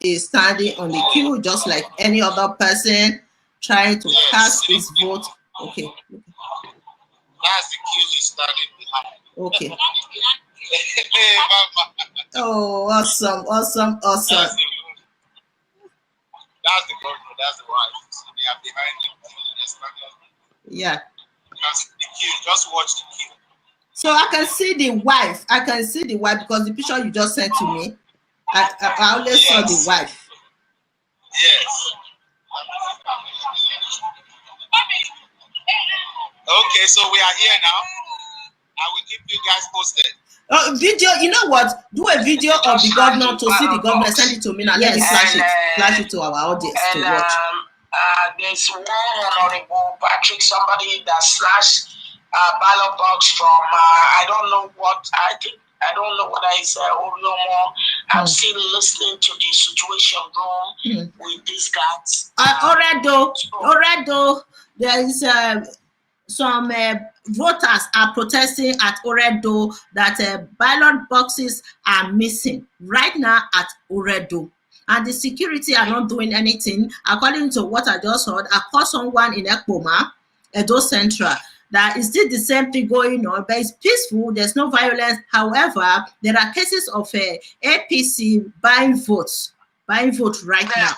Speaker 1: is standing on the queue just like any other person trying to cast his vote. Okay.
Speaker 2: That's the queue he's standing behind.
Speaker 1: Okay.
Speaker 2: Hey, mama.
Speaker 1: Oh, awesome.
Speaker 2: That's the governor. That's the wife. So they are behind him. They're standing.
Speaker 1: Yeah.
Speaker 2: You can see the queue. Just watch the queue.
Speaker 1: So I can see the wife. I can see the wife because the picture you just sent to me, I only saw the wife.
Speaker 2: Yes. Okay, so we are here now. I will keep you guys posted.
Speaker 1: Video, you know what? Do a video of the governor to see the governor. Send it to me now. Let me flash it to our audience to watch.
Speaker 3: There's one honorable Patrick, somebody that slashed ballot box from I don't know what I think. I don't know whether it's Oredo. I'm still listening to the situation room with these guys.
Speaker 1: Oredo, there is some voters are protesting at Oredo that ballot boxes are missing right now at Oredo. And the security are not doing anything. According to what I just heard, I called someone in Ekpoma, Edo Central, that is still the same thing going on, but it's peaceful, there's no violence. However, there are cases of APC buying votes right now.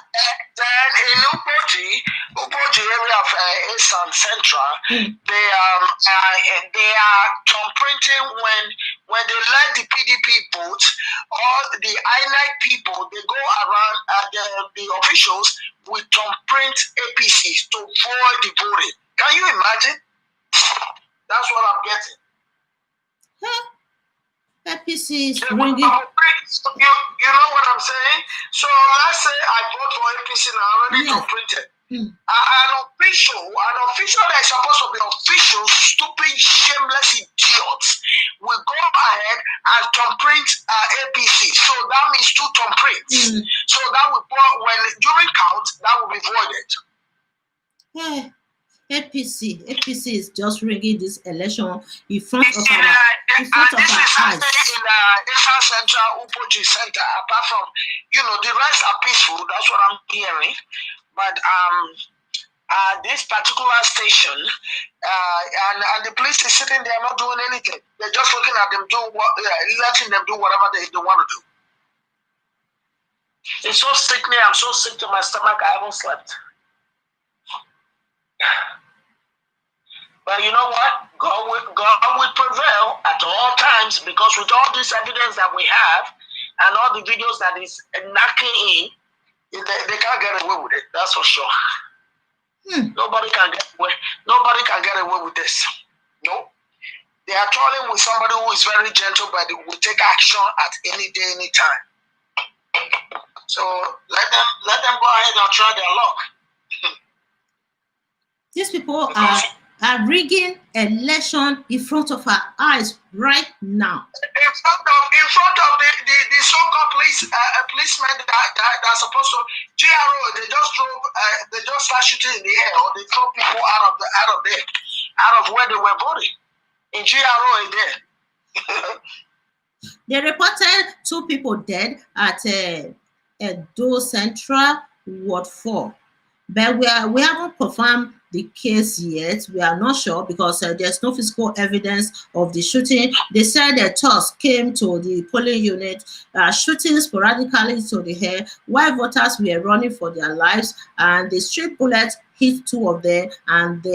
Speaker 3: Then in Upoji area of Eastern Central, they are printing when they let the PDP vote, all the INEC people, they go around the officials with print APCs to avoid the voting. Can you imagine? That's what I'm getting.
Speaker 1: APC is
Speaker 3: ringing. You know what I'm saying? So let's say I vote for APC and I already printed. An official that is supposed to be official, stupid, shameless idiots will go ahead and print APC. So that means two prints. So that will when during count that will be voided.
Speaker 1: Yeah. APC is just ringing this election in front of our eyes.
Speaker 3: In Eastern Central, Upoji Center, apart from, the rest are peaceful, that's what I'm hearing. But this particular station, and the police is sitting there not doing anything. They're just looking at them, letting them do whatever they want to do. It's so sickening, I'm so sick to my stomach, I haven't slept. But you know what? God will prevail at all times, because with all this evidence that we have and all the videos that is knocking in, they can't get away with it. That's for sure. Nobody can get away. Nobody can get away with this. No. They are trolling with somebody who is very gentle, but they will take action at any day, any time. So let them go ahead and try their luck.
Speaker 1: These people are rigging election in front of our eyes right now.
Speaker 3: In front of the so-called policemen that are supposed to GRO, they just start shooting in the air, or they throw people out of where they were voting. In GRO there.
Speaker 1: They reported 2 people dead at Edo Central Ward 4. But we haven't confirmed the case yet. We are not sure because there's no physical evidence of the shooting. They said that thugs came to the polling unit, shooting sporadically to the head while voters were running for their lives, and the street bullets hit 2 of them. And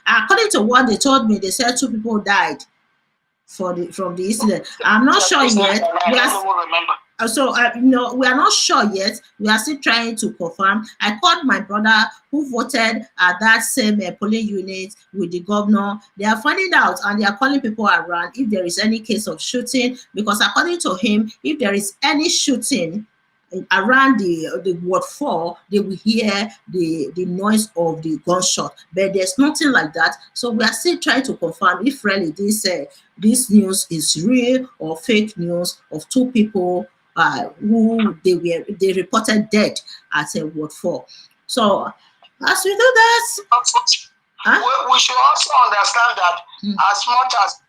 Speaker 1: according to what they told me, they said 2 people died from the incident. I'm not sure yet. We are not sure yet. We are still trying to confirm. I called my brother who voted at that same polling unit with the governor. They are finding out and they are calling people around if there is any case of shooting, because according to him, if there is any shooting around the ward 4, they will hear the noise of the gunshot, but there's nothing like that. So we are still trying to confirm if really this news is real or fake news of 2 people who they reported dead at ward 4. So as we do that,
Speaker 2: we should also understand that as much as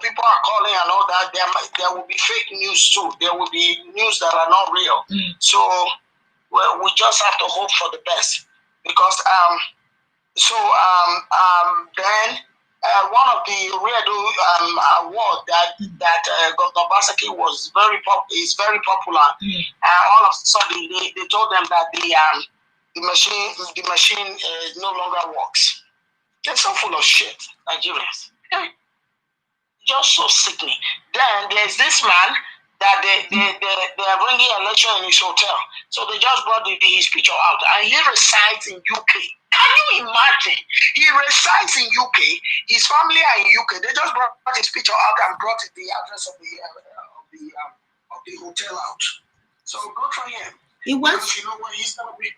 Speaker 2: people are calling and all that, there will be fake news too. There will be news that are not real. So we just have to hope for the best, because then one of the Oredo award that Governor Obaseki is very popular. All of a sudden they told them that the machine no longer works. They're so full of shit, Nigerians. Just so sickening. Then there's this man that they're bringing election in his hotel. So they just brought his picture out, and he resides in UK. Can you imagine? He resides in UK. His family are in UK. They just brought his picture out and brought the address of the hotel out. So good for him.
Speaker 1: It was.
Speaker 2: You know what? He's gonna be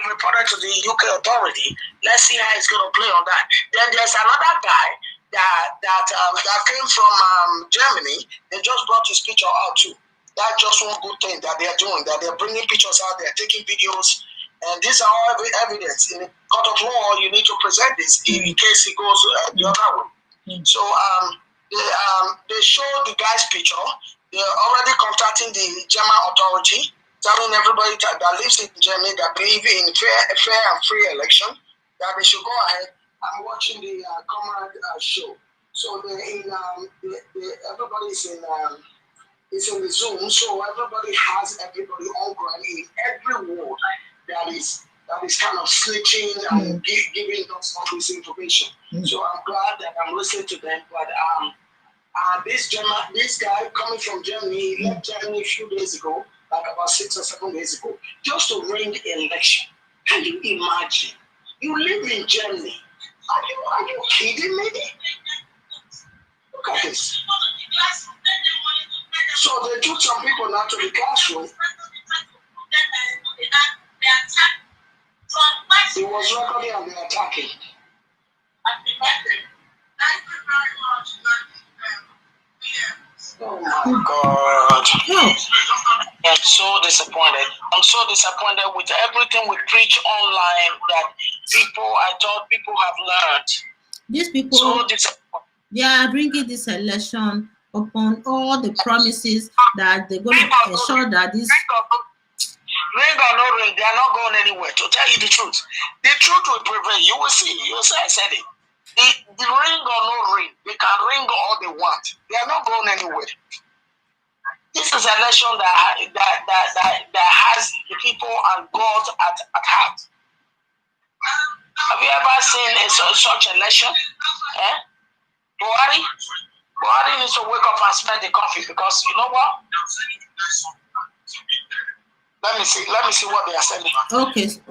Speaker 2: reported to the UK authority. Let's see how he's gonna play on that. Then there's another guy that came from Germany. They just brought his picture out too. That's just one good thing that they are doing. That they are bringing pictures out. They are taking videos, and these are all evidence. In the court of law, you need to present this in case it goes the other way. So they show the guy's picture. They're already contacting the German authority, telling everybody that lives in Germany that believe in fair and free election, that they should go ahead. I'm watching the Comrade show. So everybody's in the Zoom. So everybody has everybody on ground in every ward that is kind of snitching and giving us all this information. So I'm glad that I'm listening to them. But this guy coming from Germany, he left Germany a few days ago, like about 6 or 7 days ago, just to ring election. Can you imagine? You live in Germany. Are you kidding me? Look at this. So they took some people now to the classroom. He was recording and they're attacking. Oh my God. I'm so disappointed. I'm so disappointed with everything we preach online that I thought people have learned.
Speaker 1: These people,
Speaker 2: so disappointed.
Speaker 1: They are bringing this election upon all the promises that they're going to ensure that this...
Speaker 2: Ring or no ring, they are not going anywhere. To tell you the truth will prevail. You will see. You will say I said it. The ring or no ring, they can ring all they want. They are not going anywhere. This is an election that has the people and God at heart. Have you ever seen such election? Buhari needs to wake up and smell the coffee, because you know what? Let me see what they are saying.
Speaker 1: Okay.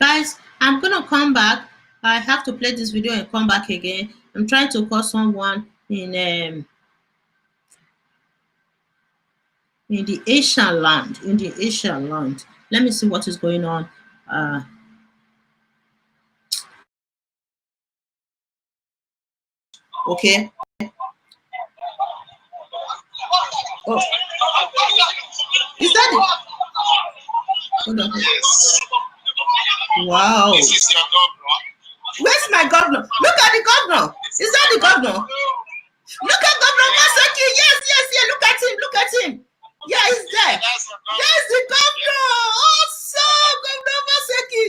Speaker 1: Guys, I'm gonna come back. I have to play this video and come back again. I'm trying to call someone in the Asian land. Let me see what is going on. Okay. Oh. Is that it? Hold on.
Speaker 2: Yes.
Speaker 1: Wow.
Speaker 2: This is your governor.
Speaker 1: Where's my governor? Look at the governor. Is that the governor? Look at Governor Obaseki. Yes. Look at him. Yeah, he's there. There's the governor. Awesome, Governor Obaseki.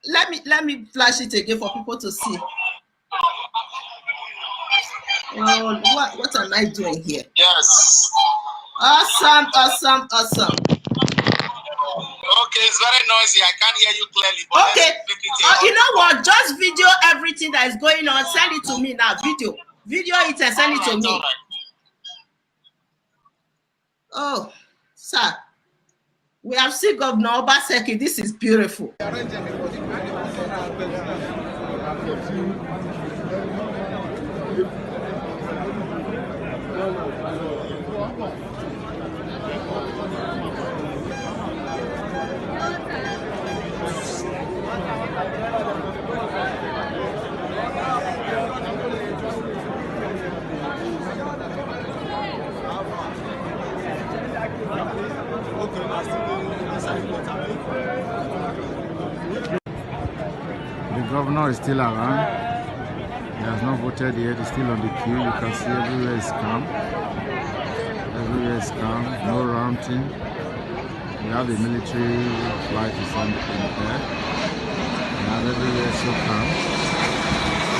Speaker 1: Let me flash it again for people to see. Oh, what am I doing here?
Speaker 2: Yes.
Speaker 1: Awesome.
Speaker 2: Okay, it's very noisy. I can't hear you clearly. But
Speaker 1: Okay. You know what? Just video everything that is going on. Send it to me now. Video it and send it to me.
Speaker 2: Right.
Speaker 1: Oh, sir. We have seen Governor Obaseki. This is beautiful.
Speaker 6: The governor is still around. He has not voted yet. He's still on the queue. You can see everywhere is calm. No rounding. We have the military flight is on the air. We have everywhere so calm.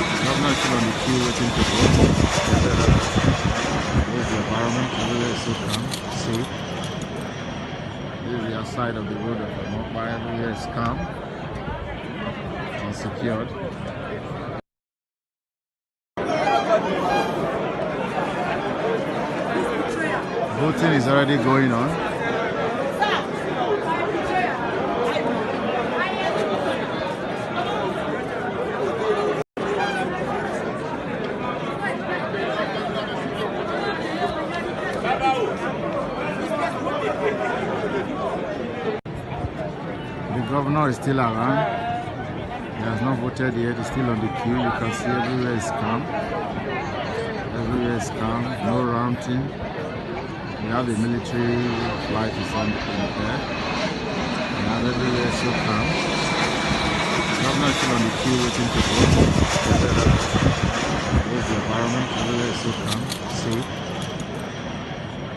Speaker 6: The governor is still on the queue waiting to vote. There's the environment. Everywhere is so calm, safe. This is the outside of the road of the Mokba. Everywhere is calm and secured. Voting is already going on. The governor is still around. He has not voted yet. He's still on the queue. You can see everywhere is calm. No rounding. We have the military flight is on the air. We have everywhere so calm. The governor is still on the queue waiting to vote. There's the environment. Everywhere is so calm, safe.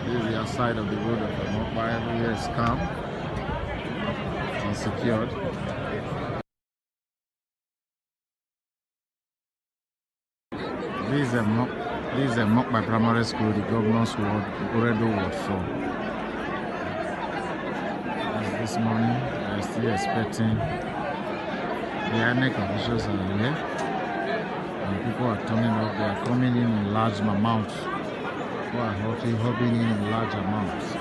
Speaker 6: This is the outside of the road of the Mokba. Everywhere is calm and secured. This is a Mokba Primary School, the governor's ward, Oredo Ward 4. This morning, we are still expecting the INEC officials are here, and people are turning up. They are coming in large amounts. People are hopping in large amounts.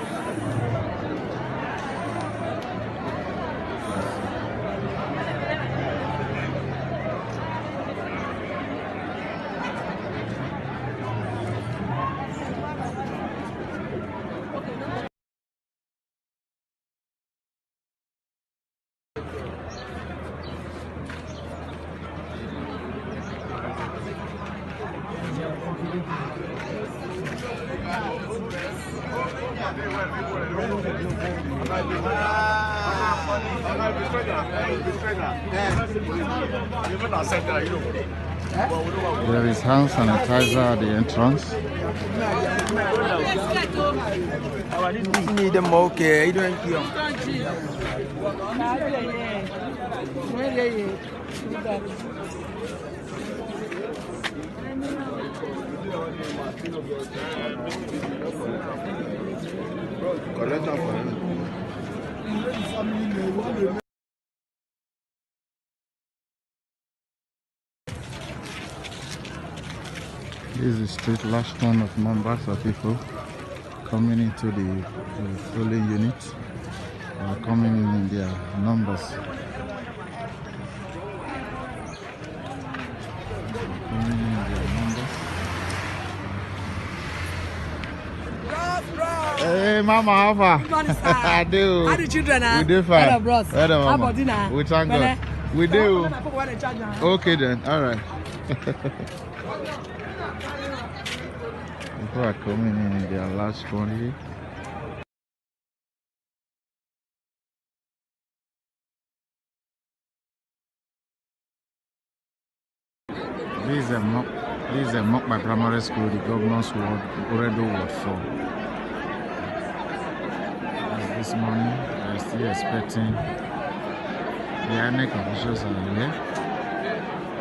Speaker 6: There is hand sanitizer at the entrance.
Speaker 9: Need them okay, you don't hear.
Speaker 7: Correct for him.
Speaker 6: This is street large ton of numbers of people coming into the polling unit, coming in their numbers. Coming in their numbers. Hey, Mama, how far? I do.
Speaker 10: How the children are?
Speaker 6: We do fine.
Speaker 10: Hello, bros.
Speaker 6: Hello, Mama.
Speaker 10: How about dinner?
Speaker 6: We thank God. We do. Okay then. All right. People are coming in their large quantity. This is a mock by primary school, the governor's ward, Oredo Ward 4. This morning, we are still expecting the INEC officials are here,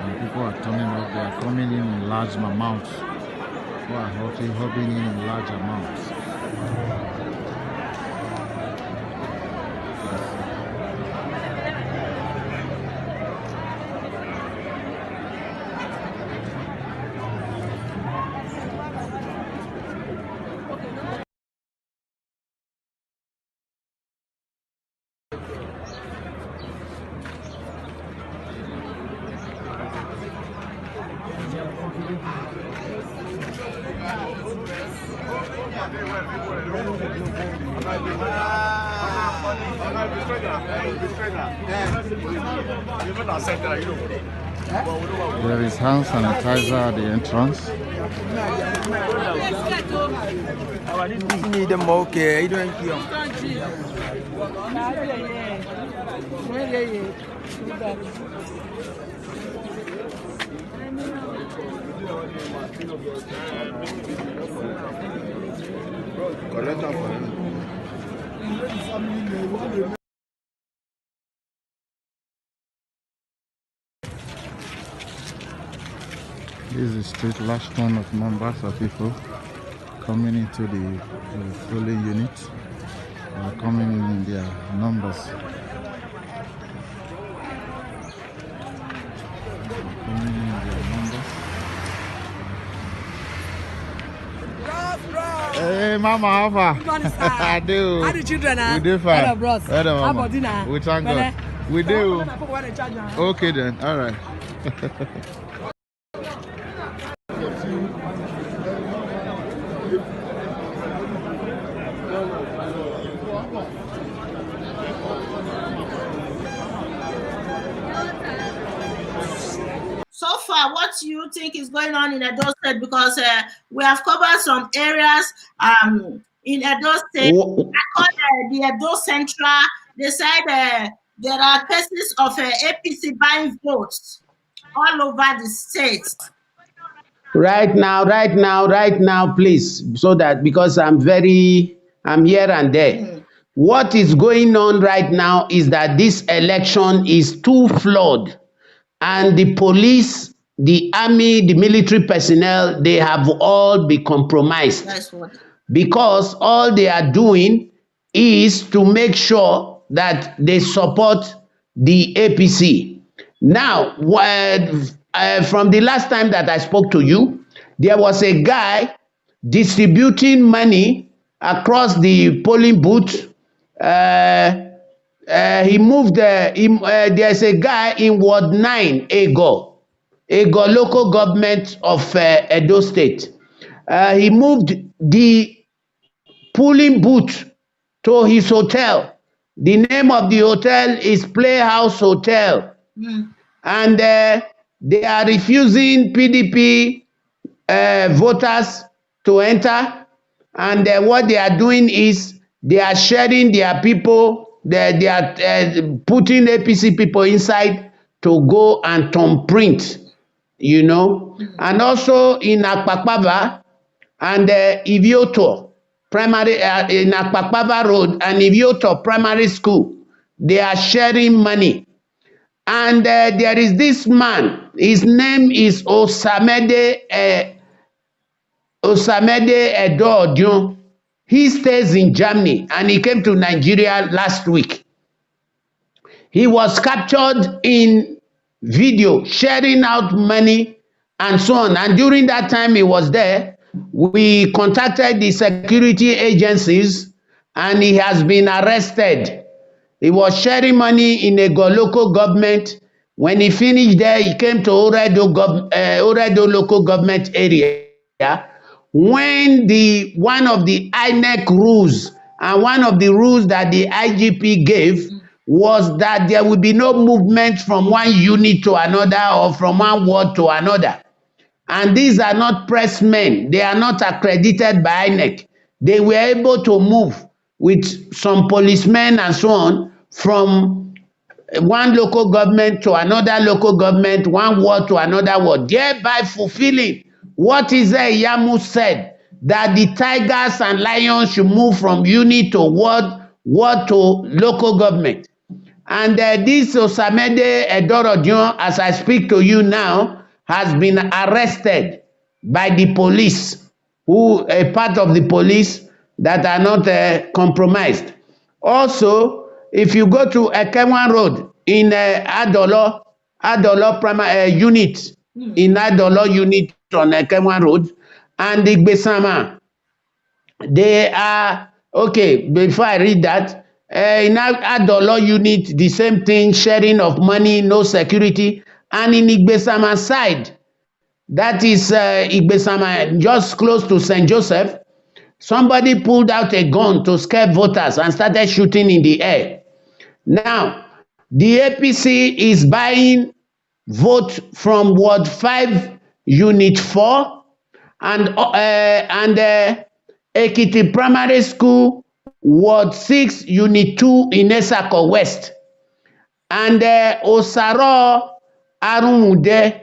Speaker 6: and people are turning up. They are coming in large amounts. People are hopping in large amounts. There is hand sanitizer at the entrance.
Speaker 9: Need them okay, you don't care.
Speaker 6: This is street large ton of numbers of people coming into the polling unit, coming in their numbers. Coming in their numbers. Hey, Mama, how far? I do.
Speaker 10: How the children are?
Speaker 6: We do fine.
Speaker 10: Hello, bros.
Speaker 6: Hello, Mama.
Speaker 10: How about dinner?
Speaker 6: We thank God. We do. Okay then. All right.
Speaker 1: So far, what do you think is going on in Edo State? Because we have covered some areas in Edo State. I call the Edo Central. They said there are cases of APC buying votes all over the state.
Speaker 8: Right now, please, so that because I'm here and there. What is going on right now is that this election is too flawed, and the police, the army, the military personnel, they have all been compromised.
Speaker 1: That's what.
Speaker 8: Because all they are doing is to make sure that they support the APC. Now, from the last time that I spoke to you, there was a guy distributing money across the polling booth. He moved. There's a guy in Ward 9, Ego local government of Edo State. He moved the polling booth to his hotel. The name of the hotel is Playhouse Hotel. And they are refusing PDP voters to enter. And what they are doing is they are sharing their people. They are putting APC people inside to go and thumbprint, And also in Akpakpava and Ivioto primary in Akpakpava Road and Ivioto Primary School, they are sharing money. And there is this man, his name is Osamede Edodion. He stays in Germany and he came to Nigeria last week. He was captured in video sharing out money and so on. And during that time he was there, we contacted the security agencies and he has been arrested. He was sharing money in a local government. When he finished there, he came to Oredo local government area. When one of the INEC rules and one of the rules that the IGP gave was that there will be no movement from one unit to another or from one ward to another. And these are not pressmen. They are not accredited by INEC. They were able to move with some policemen and so on from one local government to another local government, one ward to another ward, thereby fulfilling what Yamu said, that the tigers and lions should move from unit to ward to local government. And this Osamede Edorodion, as I speak to you now, has been arrested by the police, who a part of the police that are not compromised. Also, if you go to Ekewan Road in Adolo primary unit, in Adolo unit on Ekewan Road, and the Besama, they are, okay, before I read that, in Adolo unit, the same thing, sharing of money, no security. And in Igbesama side, that is Igbesama, just close to St. Joseph, somebody pulled out a gun to scare voters and started shooting in the air. Now, the APC is buying vote from Ward 5, Unit 4, and Ekiti Primary School, Ward 6, Unit 2 in Esako West. And Osaro Arumude,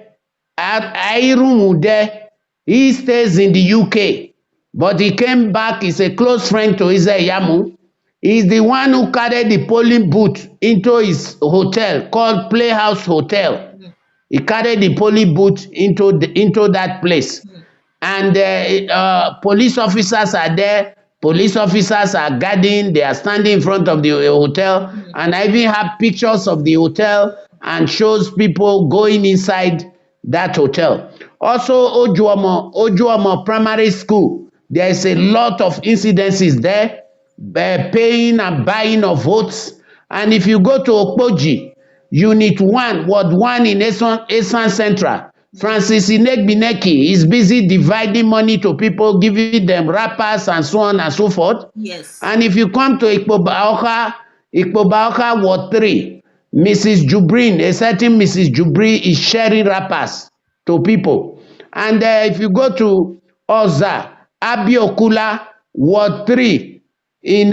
Speaker 8: he stays in the UK, but he came back. He's a close friend to Yamu. He's the one who carried the polling booth into his hotel called Playhouse Hotel. He carried the polling booth into that place. And police officers are there. Police officers are guarding. They are standing in front of the hotel. And I even have pictures of the hotel and shows people going inside that hotel. Also, Ojuomo Primary School, there is a lot of incidences there, paying and buying of votes. And if you go to Okpoji, Unit 1, Ward 1 in Esan Central, Francis Inegbineki is busy dividing money to people, giving them wrappers and so on and so forth.
Speaker 1: Yes.
Speaker 8: And if you come to Ikpobaoka, Ward 3, Mrs. Jubrin, a certain Mrs. Jubri is sharing wrappers to people. And if you go to Oza, Abiokula, Ward 3 in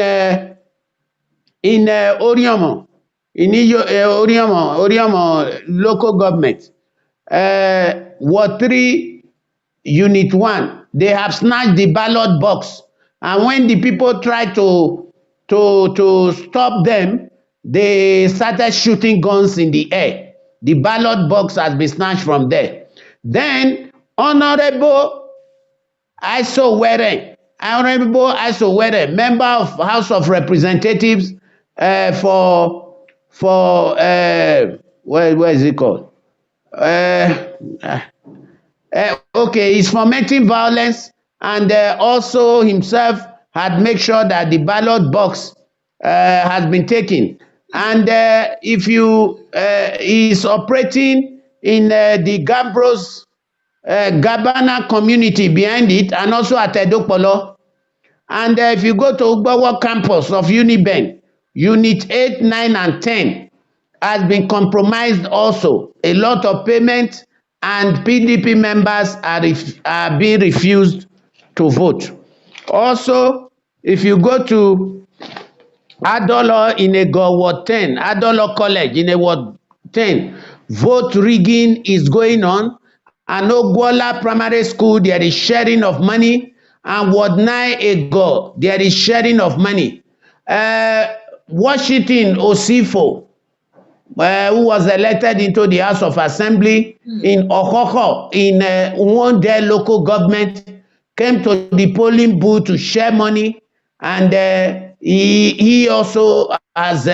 Speaker 8: Oriomo, in Oriomo local government, Ward 3, Unit 1, they have snatched the ballot box. And when the people tried to stop them, they started shooting guns in the air. The ballot box has been snatched from there. Then, Honorable Aiso Were, member of House of Representatives for where is it called? Okay, he's fomenting violence, and also himself had made sure that the ballot box has been taken. And if you is operating in the Gabros Gabana community behind it, and also at Edokpolo. And if you go to Ugbawa campus of Uniben, Unit 8, 9, and 10 has been compromised also. A lot of payments, and PDP members are being refused to vote. Also, if you go to Adolo in a Ward 10, Adolo College in a Ward 10, vote rigging is going on. And Ogwola Primary School, there is sharing of money. And Ward 9 Ego, there is sharing of money. Washington Osifo, who was elected into the House of Assembly in Okoko, in Uwonde local government, came to the polling booth to share money. And he also has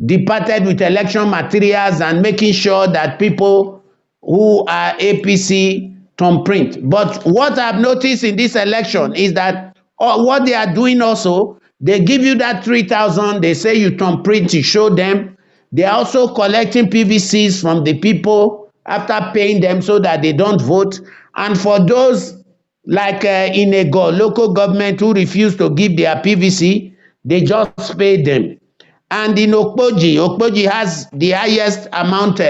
Speaker 8: departed with election materials and making sure that people who are APC thumb print. But what I've noticed in this election is that what they are doing also, they give you that 3,000, they say you thumb print to show them. They are also collecting PVCs from the people after paying them so that they don't vote. And for those like in a local government who refuse to give their PVC, they just pay them. And in Okpoji has the highest amount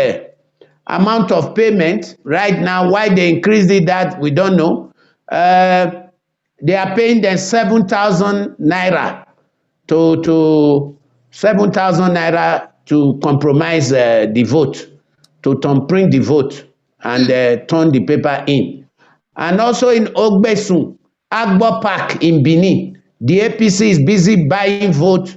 Speaker 8: of payment right now. Why they increased it, that we don't know. They are paying them 7,000 naira to 7,000 naira to compromise the vote, to print the vote and turn the paper in. And also in Ogbesun, Agbo Park in Benin, the APC is busy buying vote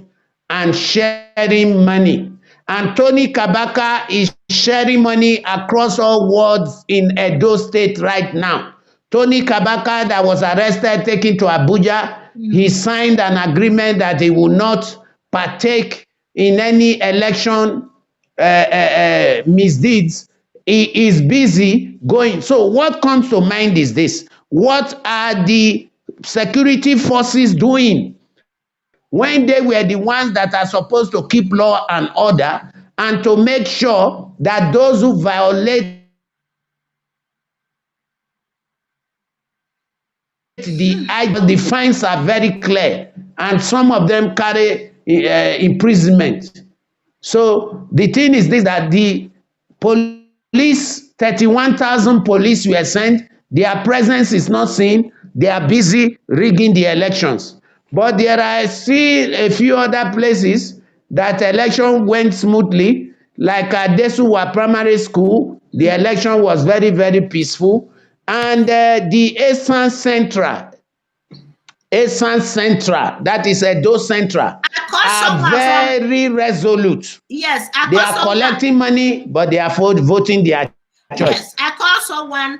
Speaker 8: and sharing money. And Tony Kabaka is sharing money across all wards in Edo State right now. Tony Kabaka, that was arrested, taken to Abuja, he signed an agreement that he will not partake in any election misdeeds. He is busy going. So what comes to mind is this: what are the security forces doing when they were the ones that are supposed to keep law and order and to make sure that those who violate the fines are very clear, and some of them carry imprisonment. So the thing is this, that the police, 31,000 police were sent, their presence is not seen, they are busy rigging the elections. But there are still a few other places that election went smoothly, like Adesuwa Primary School, the election was very, very peaceful. And the Esan Central, that is Edo Central, are very resolute.
Speaker 1: Yes,
Speaker 8: they are collecting money, but they are voting their choice.
Speaker 1: Yes, I called someone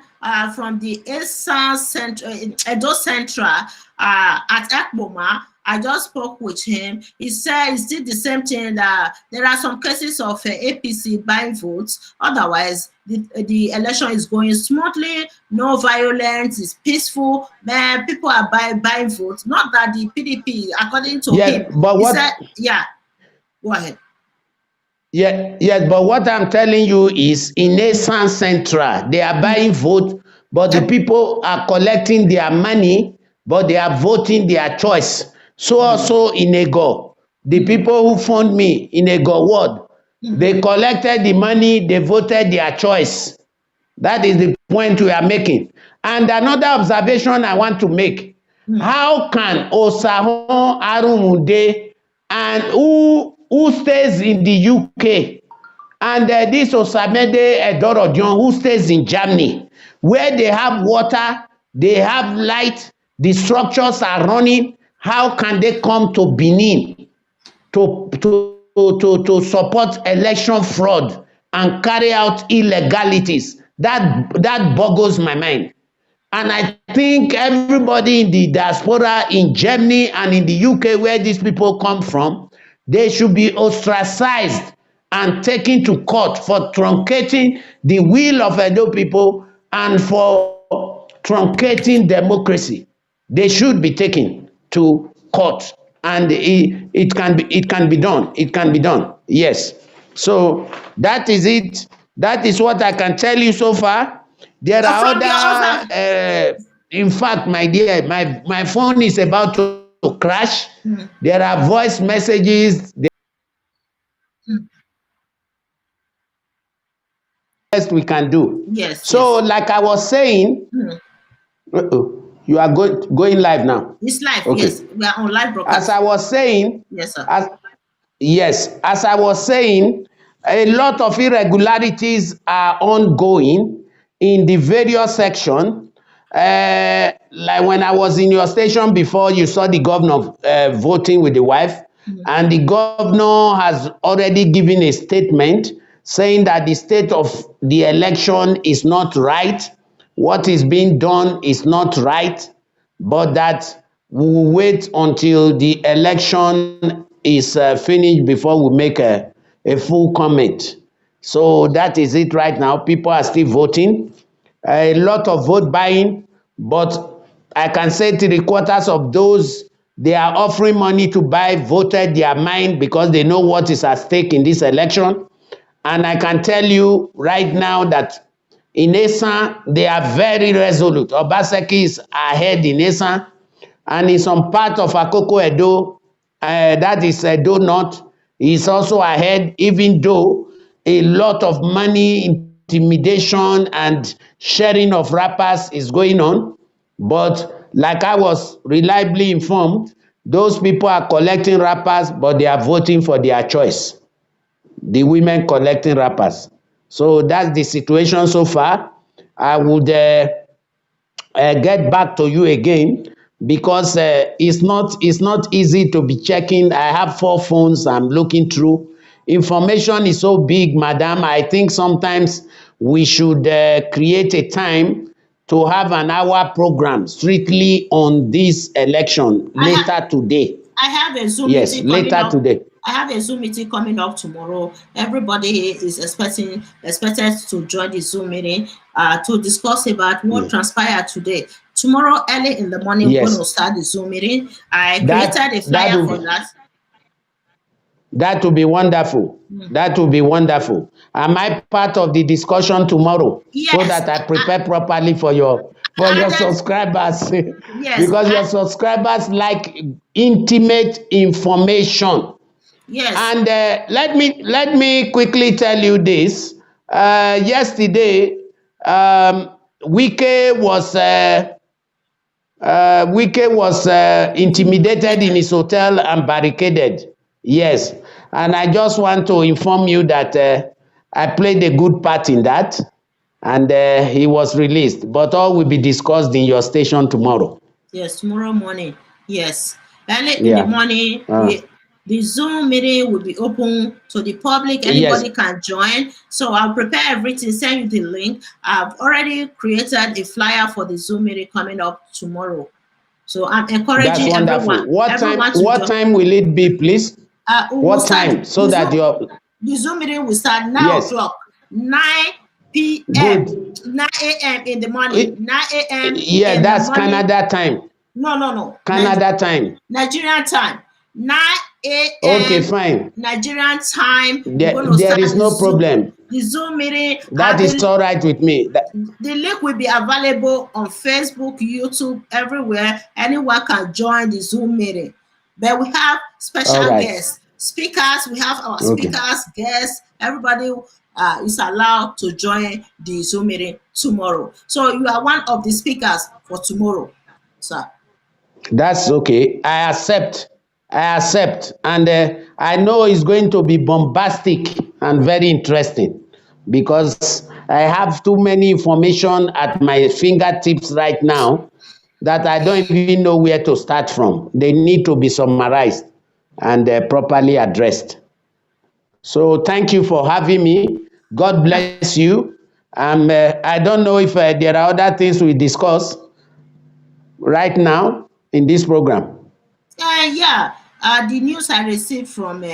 Speaker 1: from the Esan Central, Edo Central at Ekboma. I just spoke with him. He said he did the same thing. There are some cases of APC buying votes. Otherwise, the election is going smoothly. No violence. It's peaceful. Man, people are buying votes. Not that the PDP, according to him.
Speaker 8: But what?
Speaker 1: Said, yeah, go ahead.
Speaker 8: Yes, but what I'm telling you is in Esan Central, they are buying vote, but the people are collecting their money, but they are voting their choice. So also in Ego, the people who fund me in Ego ward, they collected the money, they voted their choice. That is the point we are making. And another observation I want to make, how can Osahon Arumude and who stays in the UK, and this Osamede Edorodion who stays in Germany, where they have water, they have light, the structures are running, how can they come to Benin to support election fraud and carry out illegalities? That boggles my mind. And I think everybody in the diaspora in Germany and in the UK, where these people come from, they should be ostracized and taken to court for truncating the will of Edo people and for truncating democracy. They should be taken to court, and it can be done. It can be done. Yes. So that is it. That is what I can tell you so far. There are other. In fact, my dear, my phone is about to crash. There are voice messages. Best we can do.
Speaker 1: Yes.
Speaker 8: So, like I was saying, you are going live now.
Speaker 1: It's live.
Speaker 8: Okay.
Speaker 1: Yes, we are on live broadcast.
Speaker 8: As I was saying,
Speaker 1: yes, sir.
Speaker 8: As I was saying, a lot of irregularities are ongoing in the various sections. Like when I was in your station before, you saw the governor voting with the wife, and the governor has already given a statement saying that the state of the election is not right. What is being done is not right, but that we will wait until the election is finished before we make a full comment. So that is it right now. People are still voting. a lot of vote buying, but I can say 3/4 of those they are offering money to buy voted their mind because they know what is at stake in this election. And I can tell you right now that in Esan, they are very resolute. Obaseki is ahead in Esan, and in some part of Akoko Edo, that is Edo North, is also ahead, even though a lot of money, intimidation, and sharing of wrappers is going on. But like I was reliably informed, those people are collecting wrappers, but they are voting for their choice. The women collecting wrappers. So that's the situation so far. I would get back to you again because it's not easy to be checking. I have 4 phones I'm looking through. Information is so big, madam. I think sometimes we should create a time to have an hour program strictly on this election later today.
Speaker 1: I have a Zoom
Speaker 8: Yes,
Speaker 1: meeting coming
Speaker 8: later
Speaker 1: up.
Speaker 8: today.
Speaker 1: I have a Zoom meeting coming up tomorrow. Everybody is expected to join the Zoom meeting to discuss about what transpired today. Tomorrow early in the morning, we're going to
Speaker 8: Yes,
Speaker 1: start the Zoom meeting. I
Speaker 8: that
Speaker 1: created a
Speaker 8: that
Speaker 1: flyer for
Speaker 8: will
Speaker 1: that.
Speaker 8: that will be wonderful. That will be wonderful. Am I part of the discussion tomorrow so
Speaker 1: Yes,
Speaker 8: that I prepare properly for your
Speaker 1: added,
Speaker 8: subscribers?
Speaker 1: yes,
Speaker 8: Because your subscribers like intimate information.
Speaker 1: yes,
Speaker 8: And let me quickly tell you this. Yesterday, Wike was intimidated in his hotel and barricaded. Yes, and I just want to inform you that I played a good part in that, and he was released. But all will be discussed in your station tomorrow.
Speaker 1: yes, tomorrow morning. Yes, early in the
Speaker 8: Yeah.
Speaker 1: morning, the Zoom meeting will be open to the public.
Speaker 8: Yes,
Speaker 1: Anybody can join. So I'll prepare everything, send you the link. I've already created a flyer for the Zoom meeting coming up tomorrow. So I'm
Speaker 8: that's
Speaker 1: encouraging
Speaker 8: wonderful. What time?
Speaker 1: everyone to
Speaker 8: What
Speaker 1: join.
Speaker 8: time will it be, please?
Speaker 1: We will
Speaker 8: What
Speaker 1: start
Speaker 8: time? So that your
Speaker 1: the Zoom meeting will start 9
Speaker 8: yes,
Speaker 1: o'clock, 9 p.m.,
Speaker 8: good.
Speaker 1: 9 a.m. in the morning,
Speaker 8: Eh,
Speaker 1: 9 a.m.
Speaker 8: Yeah,
Speaker 1: in the
Speaker 8: that's
Speaker 1: morning.
Speaker 8: Canada time.
Speaker 1: No.
Speaker 8: Canada time.
Speaker 1: Nigerian time, 9
Speaker 8: Okay,
Speaker 1: a.m.
Speaker 8: fine.
Speaker 1: Nigerian time. We're going to
Speaker 8: There
Speaker 1: start
Speaker 8: is no problem.
Speaker 1: the Zoom meeting.
Speaker 8: That is all right with me.
Speaker 1: The link will be available on Facebook, YouTube, everywhere. Anyone can join the Zoom meeting. But we have
Speaker 8: All
Speaker 1: special
Speaker 8: right.
Speaker 1: guests, speakers. We have our
Speaker 8: Okay.
Speaker 1: speakers, guests. Everybody is allowed to join the Zoom meeting tomorrow. So you are one of the speakers for tomorrow, sir.
Speaker 8: That's okay. I accept. I accept. And I know it's going to be bombastic and very interesting because I have too many information at my fingertips right now that I don't even know where to start from. They need to be summarized and properly addressed. So thank you for having me. God bless you. I don't know if there are other things we discuss right now in this program.
Speaker 1: Yeah, the news I received from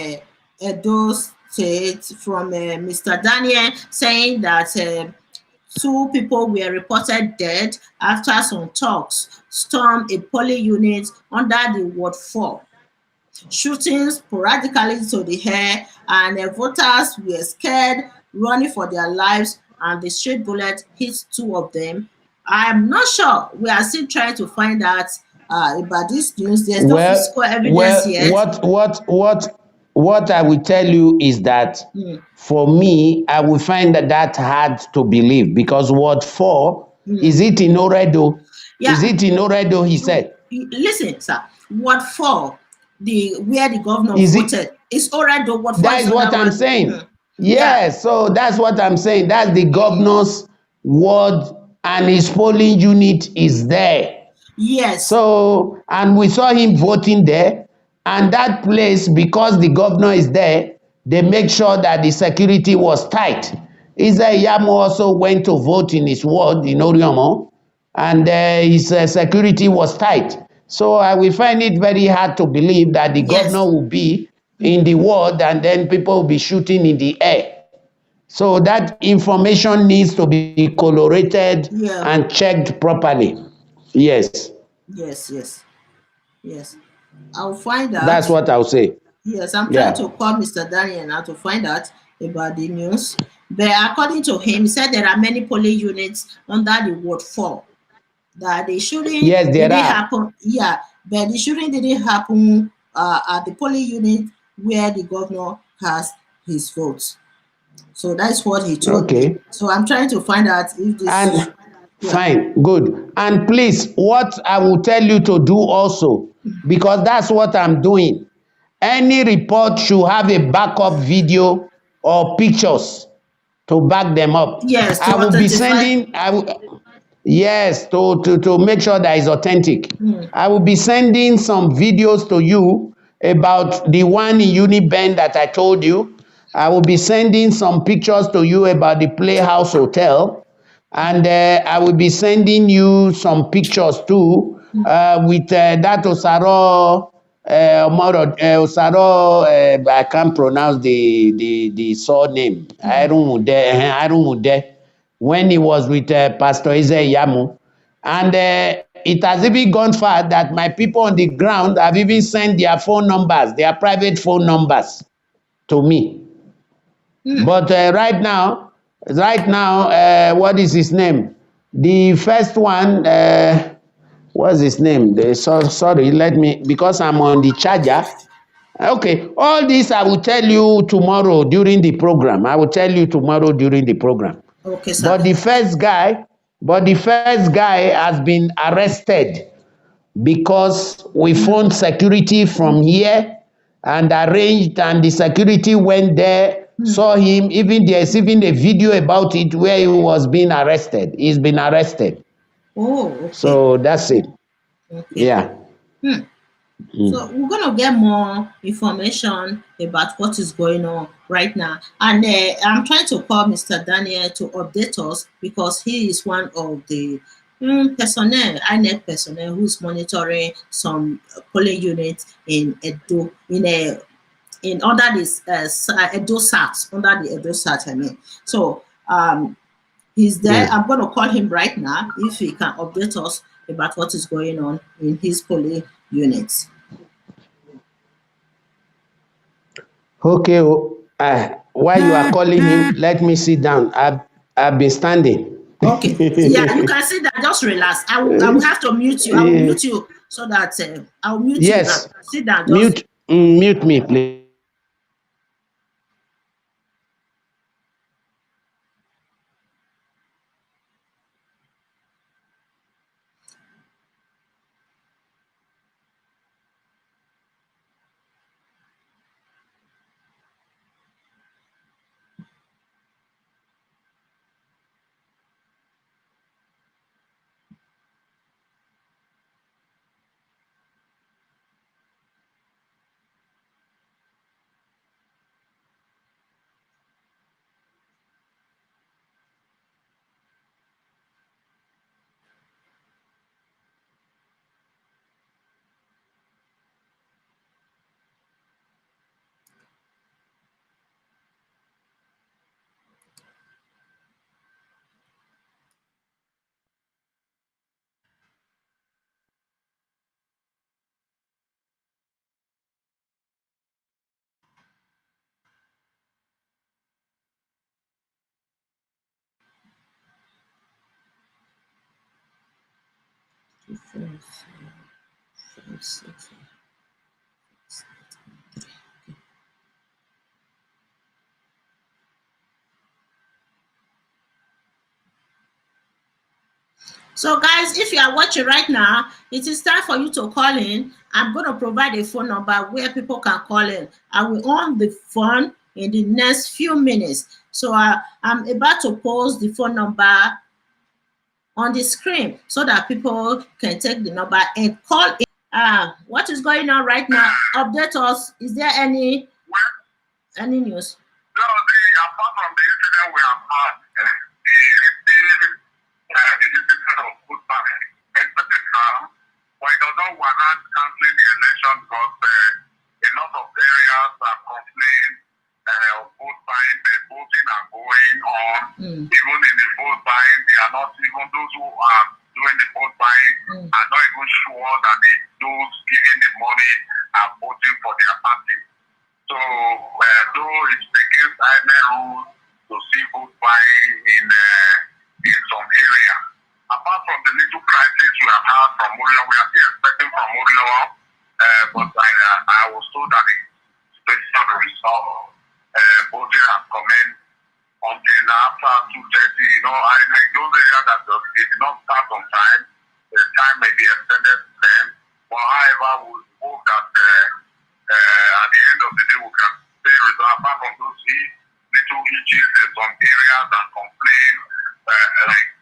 Speaker 1: Edo State from Mr. Daniel saying that 2 people were reported dead after some talks stormed a polling unit under the Ward 4. Shootings sporadically to the air, and voters were scared, running for their lives, and the straight bullet hit 2 of them. I'm not sure. We are still trying to find out about this news. There's no physical evidence
Speaker 8: Well,
Speaker 1: yet.
Speaker 8: what I will tell you is that
Speaker 1: Mm,
Speaker 8: for me, I will find that hard to believe because Ward 4,
Speaker 1: mm.
Speaker 8: is it in Oredo? Is
Speaker 1: Yeah,
Speaker 8: it in Oredo, he said?
Speaker 1: listen, sir. Ward 4, where the governor
Speaker 8: Is it?
Speaker 1: voted, is Oredo. Ward 4
Speaker 8: That
Speaker 1: is
Speaker 8: is what
Speaker 1: other
Speaker 8: I'm
Speaker 1: one.
Speaker 8: saying.
Speaker 1: Yeah.
Speaker 8: Yes, so that's what I'm saying. That's the governor's ward and his polling unit is there.
Speaker 1: Yes.
Speaker 8: So, and we saw him voting there, and that place, because the governor is there, they make sure that the security was tight. Israel Yamo also went to vote in his ward in Oriomo, and his security was tight. So I will find it very hard to believe that the
Speaker 1: Yes.
Speaker 8: governor will be in the ward and then people will be shooting in the air. So that information needs to be corroborated
Speaker 1: Yeah.
Speaker 8: and checked properly. Yes,
Speaker 1: Yes. I'll find
Speaker 8: that's
Speaker 1: out.
Speaker 8: what I'll say.
Speaker 1: Yes, I'm trying
Speaker 8: Yeah.
Speaker 1: to call Mr. Daniel now to find out about the news. But according to him, he said there are many polling units under the Ward 4 that the shooting
Speaker 8: Yes, there
Speaker 1: didn't
Speaker 8: are.
Speaker 1: happen. Yeah, but the shooting didn't happen at the polling unit where the governor has his votes. So that's what he told me.
Speaker 8: Okay.
Speaker 1: So I'm trying to find out if this.
Speaker 8: And
Speaker 1: Yeah.
Speaker 8: fine, good. And please, what I will tell you to do also, because that's what I'm doing. Any report should have a backup video or pictures to back them up.
Speaker 1: Yes, to
Speaker 8: I will be
Speaker 1: authentify.
Speaker 8: sending, yes, to make sure that it's authentic. I will be sending some videos to you about the one in Uniben that I told you. I will be sending some pictures to you about the Playhouse Hotel. And I will be sending you some pictures too with that Osaro, Osaro, I can't pronounce the surname. Arumude, when he was with Pastor Eze Yamu. And it has even gone far that my people on the ground have even sent their phone numbers, their private phone numbers to me. But right now, what is his name? The first one, what's his name? Sorry, let me, because I'm on the charger. Okay, all this I will tell you tomorrow during the program. I will tell you tomorrow during the program.
Speaker 1: Okay, sir.
Speaker 8: But the first guy has been arrested because we phoned security from here and arranged, and the security went there, saw him. Even there's even a video about it where he was being arrested. He's been arrested.
Speaker 1: Oh, okay.
Speaker 8: So that's it.
Speaker 1: Okay.
Speaker 8: Yeah.
Speaker 1: So we're gonna get more information about what is going on right now, and I'm trying to call Mr. Daniel to update us because he is one of the personnel, INEC personnel, who's monitoring some polling units in Edo, in under this Edo SAT, under the Edo SAT. I mean, so he's there.
Speaker 8: Yeah.
Speaker 1: I'm gonna call him right now if he can update us about what is going on in his polling units.
Speaker 8: Okay. While you are calling him, let me sit down. I've been standing.
Speaker 1: Okay. Yeah, you can see that. Just relax. I will have to mute you. I will mute you so that I'll mute you now.
Speaker 8: Yes.
Speaker 1: Sit down. Just
Speaker 8: Mute me, please.
Speaker 1: so, guys, if you are watching right now, it is time for you to call in. I'm going to provide a phone number where people can call in. I will on the phone in the next few minutes. So I'm about to post the phone number on the screen so that people can take the number and call in. What is going on right now? Update us. Is there any news?
Speaker 2: No, apart from the incident we have had, the incident of good time, especially now, but it does not warrant cancelling the election because a lot of areas are complaining of good time, the voting are going, Even in the vote buying, they are not, even those who are doing the vote buying are not even sure that those giving the money are voting for their party. So, though it's against INA rules to see vote buying in some area. Apart from the little crisis we have had from Orion, we are still expecting from Orion, but I was told that the situation will resolve. Voting has commenced until after 2:30. You know, I like those areas that they did not start on time. The time may be extended to them. But however, we hope that at the end of the day we can stay resolved. Apart from those little issues in some areas and complain, like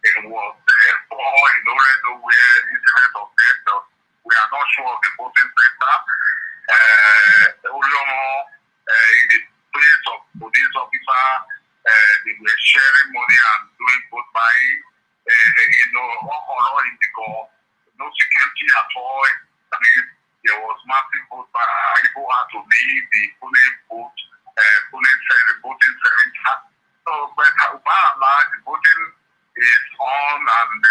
Speaker 2: it was in Oredo where incident of death. We are not sure of the voting center. In the place of police officer, they were sharing money and doing vote buying. All in the goal, no security at all. I mean, there was massive vote buying. People had to leave the polling booth, the voting center. So, but by and large, the voting is on and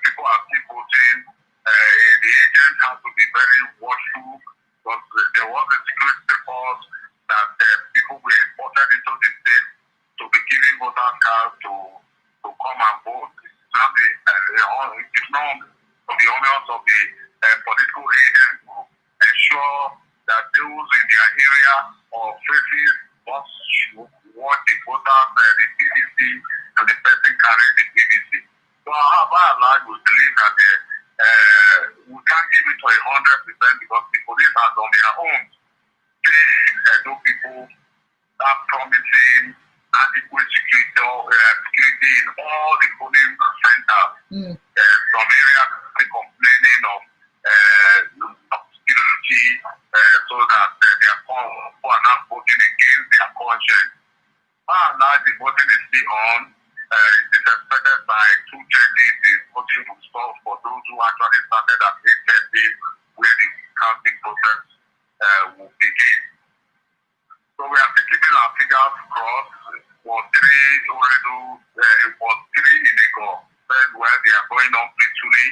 Speaker 2: people are still voting. The agent has to be very watchful because there was a security force that people were imported into the state to be giving voter cards to come and vote. It's not for the owners of the political agents to ensure that those in their area or places must watch the voters, the PVC, and the person carrying the PVC. So, by and large, we believe that we can't give it to 100% because the police are on their own. Those people are promising adequate security in all the polling centers. Some areas are complaining of security so that their people are not voting against their conscience. By and large, the voting is still on. It is expected by 2:30 the voting will stop for those who actually started at 8:30 where the counting process will begin. So we are still keeping our fingers crossed for 3 Oredo, for 3 illegal, where they are going on peacefully.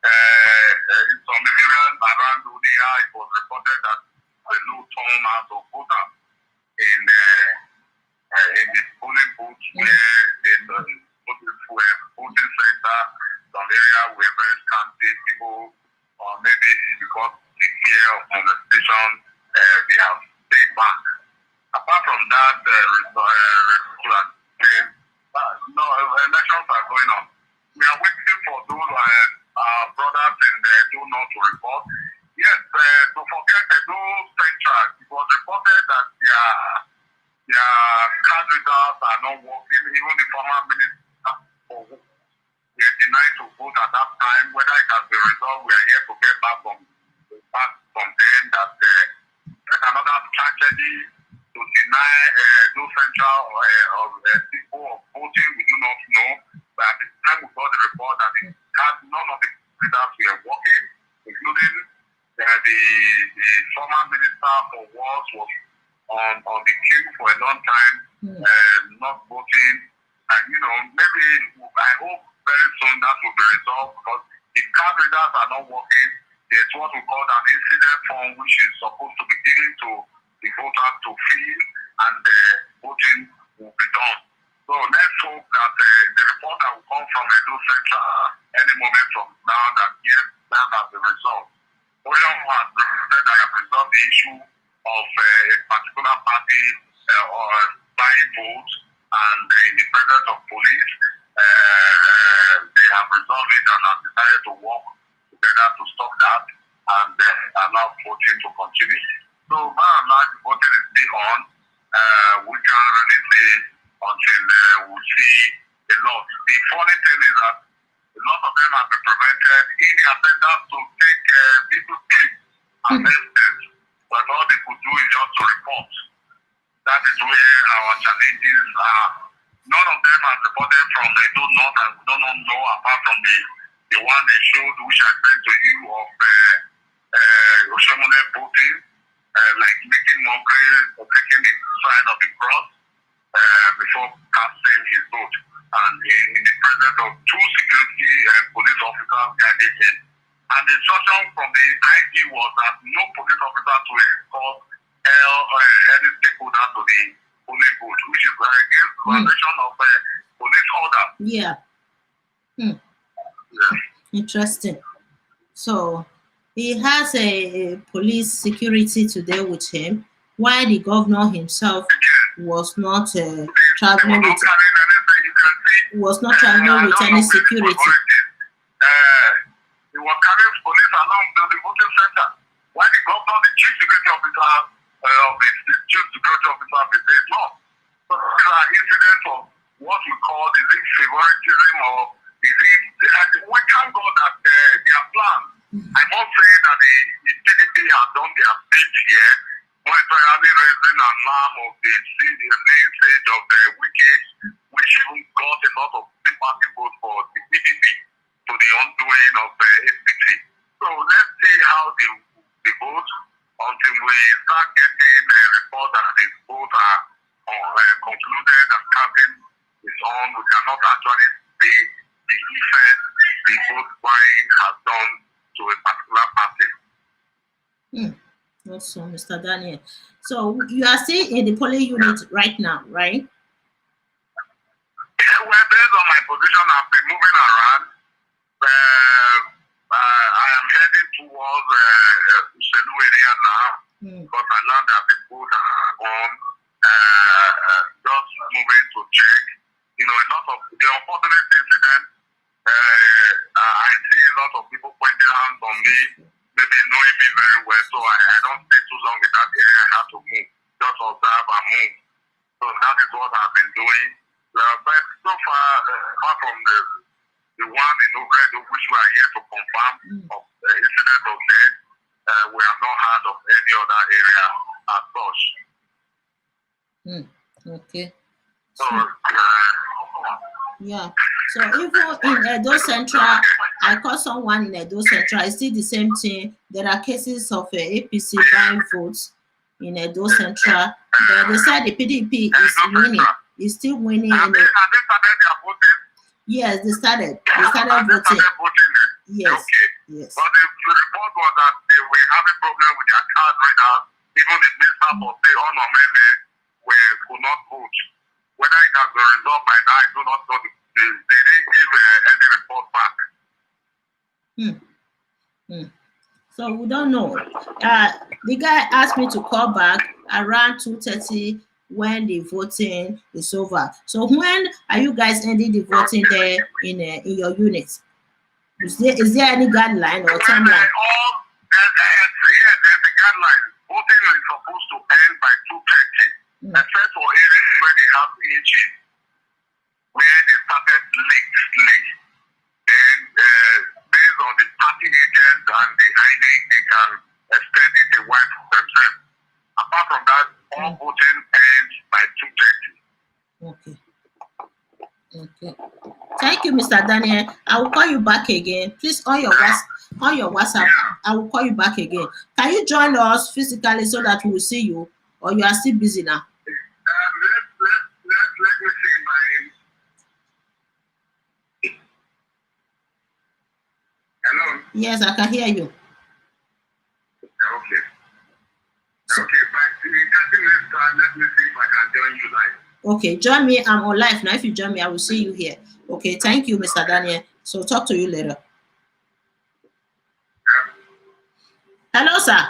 Speaker 2: In some areas around Udia, it was reported that a low turnout of voters in the polling booth where the voting center, some areas were very scanty people, or maybe because the fear of molestation, they have stayed back. Apart from that, elections are going on. We are waiting for those brothers in the turnout to report. Yes, to forget those central, it was reported that their card results are not working. Even the former minister were denied to vote at that time. Whether it has been resolved, we are yet to get back from them that there's another tragedy to deny those central people of voting. We do not know. But at the time we got the report that none of the results were working, including the former minister for Wars was on the queue for a long time, not voting. And, maybe I hope very soon that will be resolved because if card readers are not working, there's what we call an incident form which is supposed to be given to the voters to fill and the voting will be done. So let's hope that the report that will come from Edo Central any moment from now that yes, that has been resolved. Orion has said I have resolved the issue of a particular party or buying votes and in the presence of police, they have resolved it and have decided to work together to stop that and allow voting to continue. So by and large, voting is still on. We can't really say until we see a lot. The funny thing is that a lot of them have been prevented in the attendance to take people trips and tests, but all they could do is just to report. That is where our challenges are. None of them has reported from Edo North, and we don't know apart from the one they showed, which I sent to you of Oshomone voting, like making mockery or taking the sign of the cross before casting of 2 security police officers guided him. And the instruction from the IG was that no police officer to escort any stakeholder to the police booth, which is against the violation of police order.
Speaker 1: Yeah. Interesting. So he has a police security today with him, while the governor himself was not traveling with any security.
Speaker 2: He was carrying police along to the voting center. While the governor, the chief security officer the chief security officer, says no. So these are incidents of what we call favoritism, or we thank God that their plan. I must say that the PDP has done their bit here, momentarily raising an alarm of the main stage of the wicked, which even got a lot of sympathy votes for the PDP to the undoing of the APC. So let's see how they vote until we start getting a report that the votes are concluded and counting is on. We cannot actually see the effect the vote buying has done to a particular party.
Speaker 1: Also, Mr. Daniel. So you are still in the polling unit right now, right?
Speaker 2: Well, based on my position, I've been moving around. I am heading towards Selu area now because I learned that the vote are on. Just moving to check. You know, a lot of the unfortunate incident. I see a lot of people pointing hands on me, maybe knowing me very well, so I don't stay too long in that area. I have to move, just observe and move. So that is what I've been doing. But so far, apart from the one in Oredo, which we are yet to confirm of the incident of death, we have not heard of any other area as such.
Speaker 1: Okay. So, yeah. So even in Edo Central, I call someone in Edo Central. I see the same thing. There are cases of APC buying votes in Edo Central. But they said the PDP is winning. It's still winning.
Speaker 2: Have they started their voting?
Speaker 1: Yes, they started. They started voting. Yes.
Speaker 2: Okay.
Speaker 1: Yes.
Speaker 2: But the report was that they were having problem with their card readers. Even the minister of the Honor men could not vote. Whether it has been resolved by now, I do not know. They didn't give any report back.
Speaker 1: So we don't know. The guy asked me to call back around 2:30 when the voting is over. So when are you guys ending the voting there in your unit? Is there any guideline or timeline?
Speaker 2: Yes, there's a guideline. Voting is supposed to end by 2:30, except for areas where they have inches, where they started late. Then, based on the party agents and the INEC, they can extend it a while for themselves. Apart from that, all voting ends by 2:30.
Speaker 1: Okay. Thank you, Mr. Daniel. I will call you back again. Please on your WhatsApp. I will call you back again. Can you join us physically so that we will see you, or you are still busy now?
Speaker 2: Let me see my. Hello.
Speaker 1: Yes, I can hear you.
Speaker 2: Okay. But in 30 minutes time, let me see if I can join you live.
Speaker 1: Okay, join me. I'm on live now. If you join me, I will see you here. Okay, thank you, Mr. Daniel. So talk to you later. Hello, sir.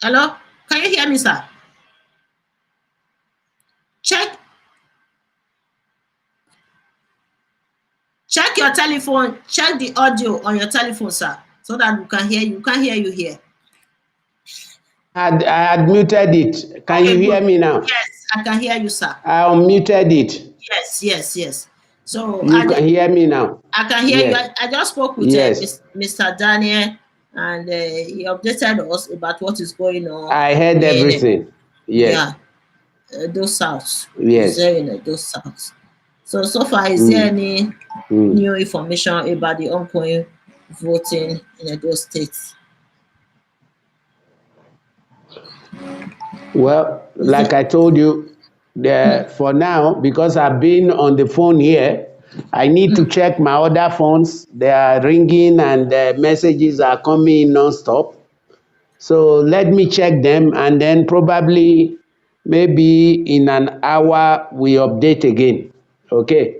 Speaker 1: Hello? Can you hear me, sir? Check your telephone. Check the audio on your telephone, sir, so that we can hear you. We can hear you here.
Speaker 8: I had muted it. Can you hear me now?
Speaker 1: Yes, I can hear you, sir.
Speaker 8: I unmuted it.
Speaker 1: Yes. So
Speaker 8: you can hear me now.
Speaker 1: I can hear you. I just spoke with Mr. Daniel, and he updated us about what is going on.
Speaker 8: I heard everything. Yes.
Speaker 1: Yeah. Those South.
Speaker 8: Yes.
Speaker 1: Those South. So far, is there any new information about the ongoing voting in those states?
Speaker 8: Well,
Speaker 1: Is
Speaker 8: like
Speaker 1: it?
Speaker 8: I told you, for now, because I've been on the phone here, I need to check my other phones. They are ringing and the messages are coming in non-stop. So let me check them and then probably maybe in an hour we update again. Okay.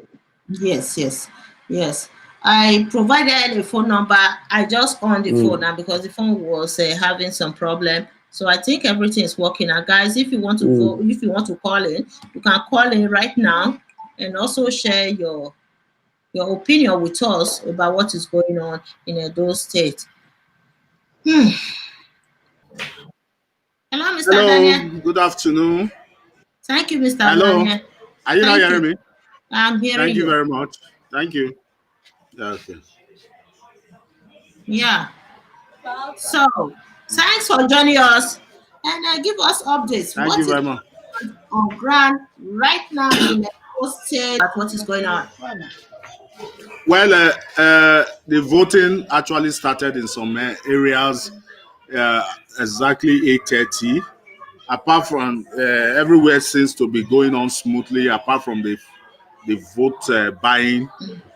Speaker 1: Yes, yes, yes. I provided a phone number. I just on the phone
Speaker 8: Mm,
Speaker 1: now because the phone was having some problem. So I think everything is working now, guys. If you want to vote,
Speaker 8: mm.
Speaker 1: if you want to call in, you can call in right now and also share your opinion with us about what is going on in Edo State. Hmm. Hello, Mr.
Speaker 10: Hello,
Speaker 1: Daniel.
Speaker 10: good afternoon.
Speaker 1: Thank you, Mr.
Speaker 10: Hello,
Speaker 1: Daniel.
Speaker 10: are you not
Speaker 1: Thank
Speaker 10: hearing
Speaker 1: you.
Speaker 10: me?
Speaker 1: I'm hearing
Speaker 10: Thank you
Speaker 1: you.
Speaker 10: very much. Thank you. Okay.
Speaker 1: Yeah. So, thanks for joining us and give us updates.
Speaker 10: Thank you
Speaker 1: What is
Speaker 10: very much.
Speaker 1: on ground right now in the state? What is going on?
Speaker 10: Well, the voting actually started in some areas exactly 8:30. Apart from everywhere seems to be going on smoothly. Apart from the vote buying,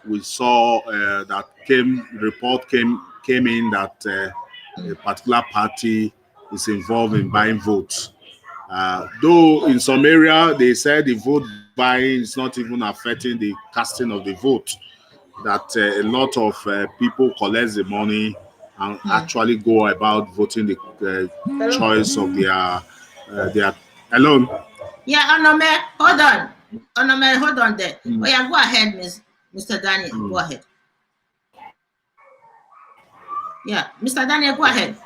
Speaker 10: we saw that came in that a particular party is involved in buying votes. Though in some area they said the vote buying is not even affecting the casting of the vote, that a lot of people collect the money and actually go about voting the choice of their alone.
Speaker 1: Yeah, Onome, hold on. Onome, hold on there. Oh, yeah, go ahead, Mr. Daniel. Go ahead. Yeah, Mr. Daniel, go ahead.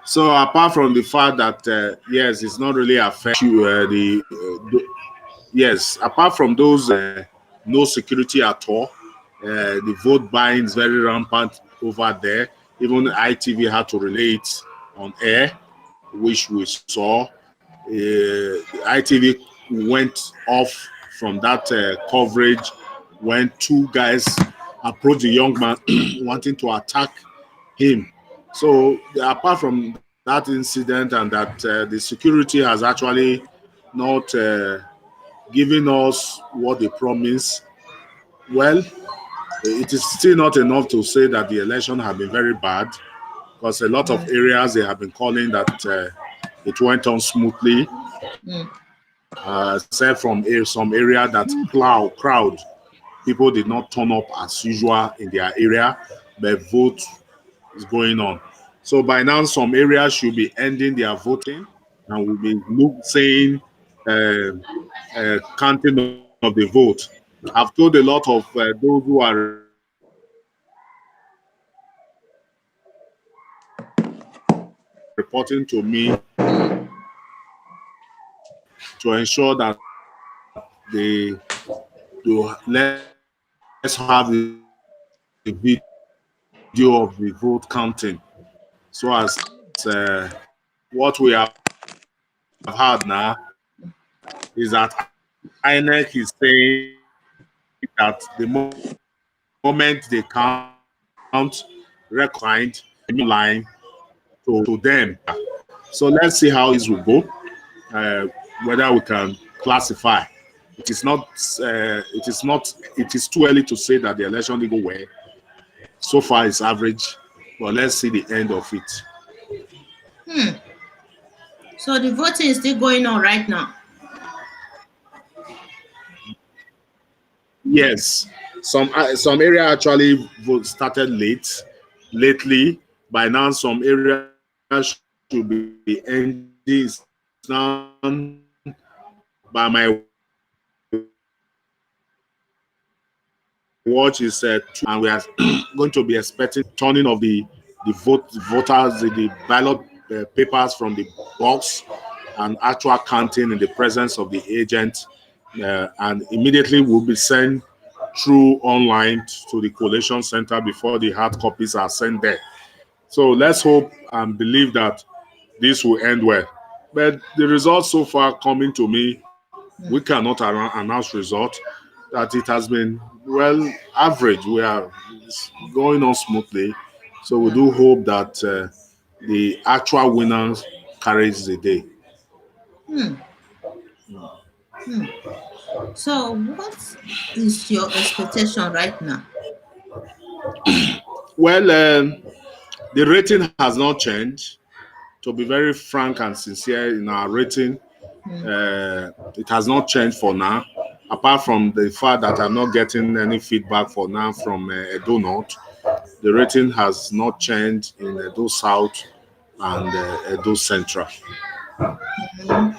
Speaker 10: So apart from the fact that yes, it's not really affecting yes, apart from those no security at all, the vote buying is very rampant over there. Even ITV had to relay it on air, which we saw. ITV went off from that coverage when two guys approached the young man wanting to attack him. So apart from that incident and that the security has actually not given us what they promised, well, it is still not enough to say that the election have been very bad, because a lot of areas they have been calling that it went on smoothly, except from some area that crowd people did not turn up as usual in their area, but vote is going on. So by now, some areas should be ending their voting, and will be saying counting of the vote. I've told a lot of those who are reporting to me to ensure that let's have the video of the vote counting, so as what we have had now is that INEC is saying that the moment they count recording line to them. So let's see how this will go. Whether we can classify. It is not. It is too early to say that the election did go well. So far, it's average, but let's see the end of it.
Speaker 1: So the voting is still going on right now.
Speaker 10: Yes, some area actually vote started lately. By now, some areas should be ending. It's now by my watch is 2 and we are going to be expecting turning of the voters the ballot papers from the box, and actual counting in the presence of the agent, and immediately will be sent through online to the collation center before the hard copies are sent there. So let's hope and believe that this will end well. But the results so far coming to me, we cannot announce result that it has been well average. We are going on smoothly, so we do hope that the actual winner carries the day.
Speaker 1: Hmm. Hmm. So, what is your expectation right now?
Speaker 10: Well, the rating has not changed. To be very frank and sincere in our rating, it has not changed for now. Apart from the fact that I'm not getting any feedback for now from Edo North, the rating has not changed in Edo South and Edo Central.
Speaker 1: Mhm.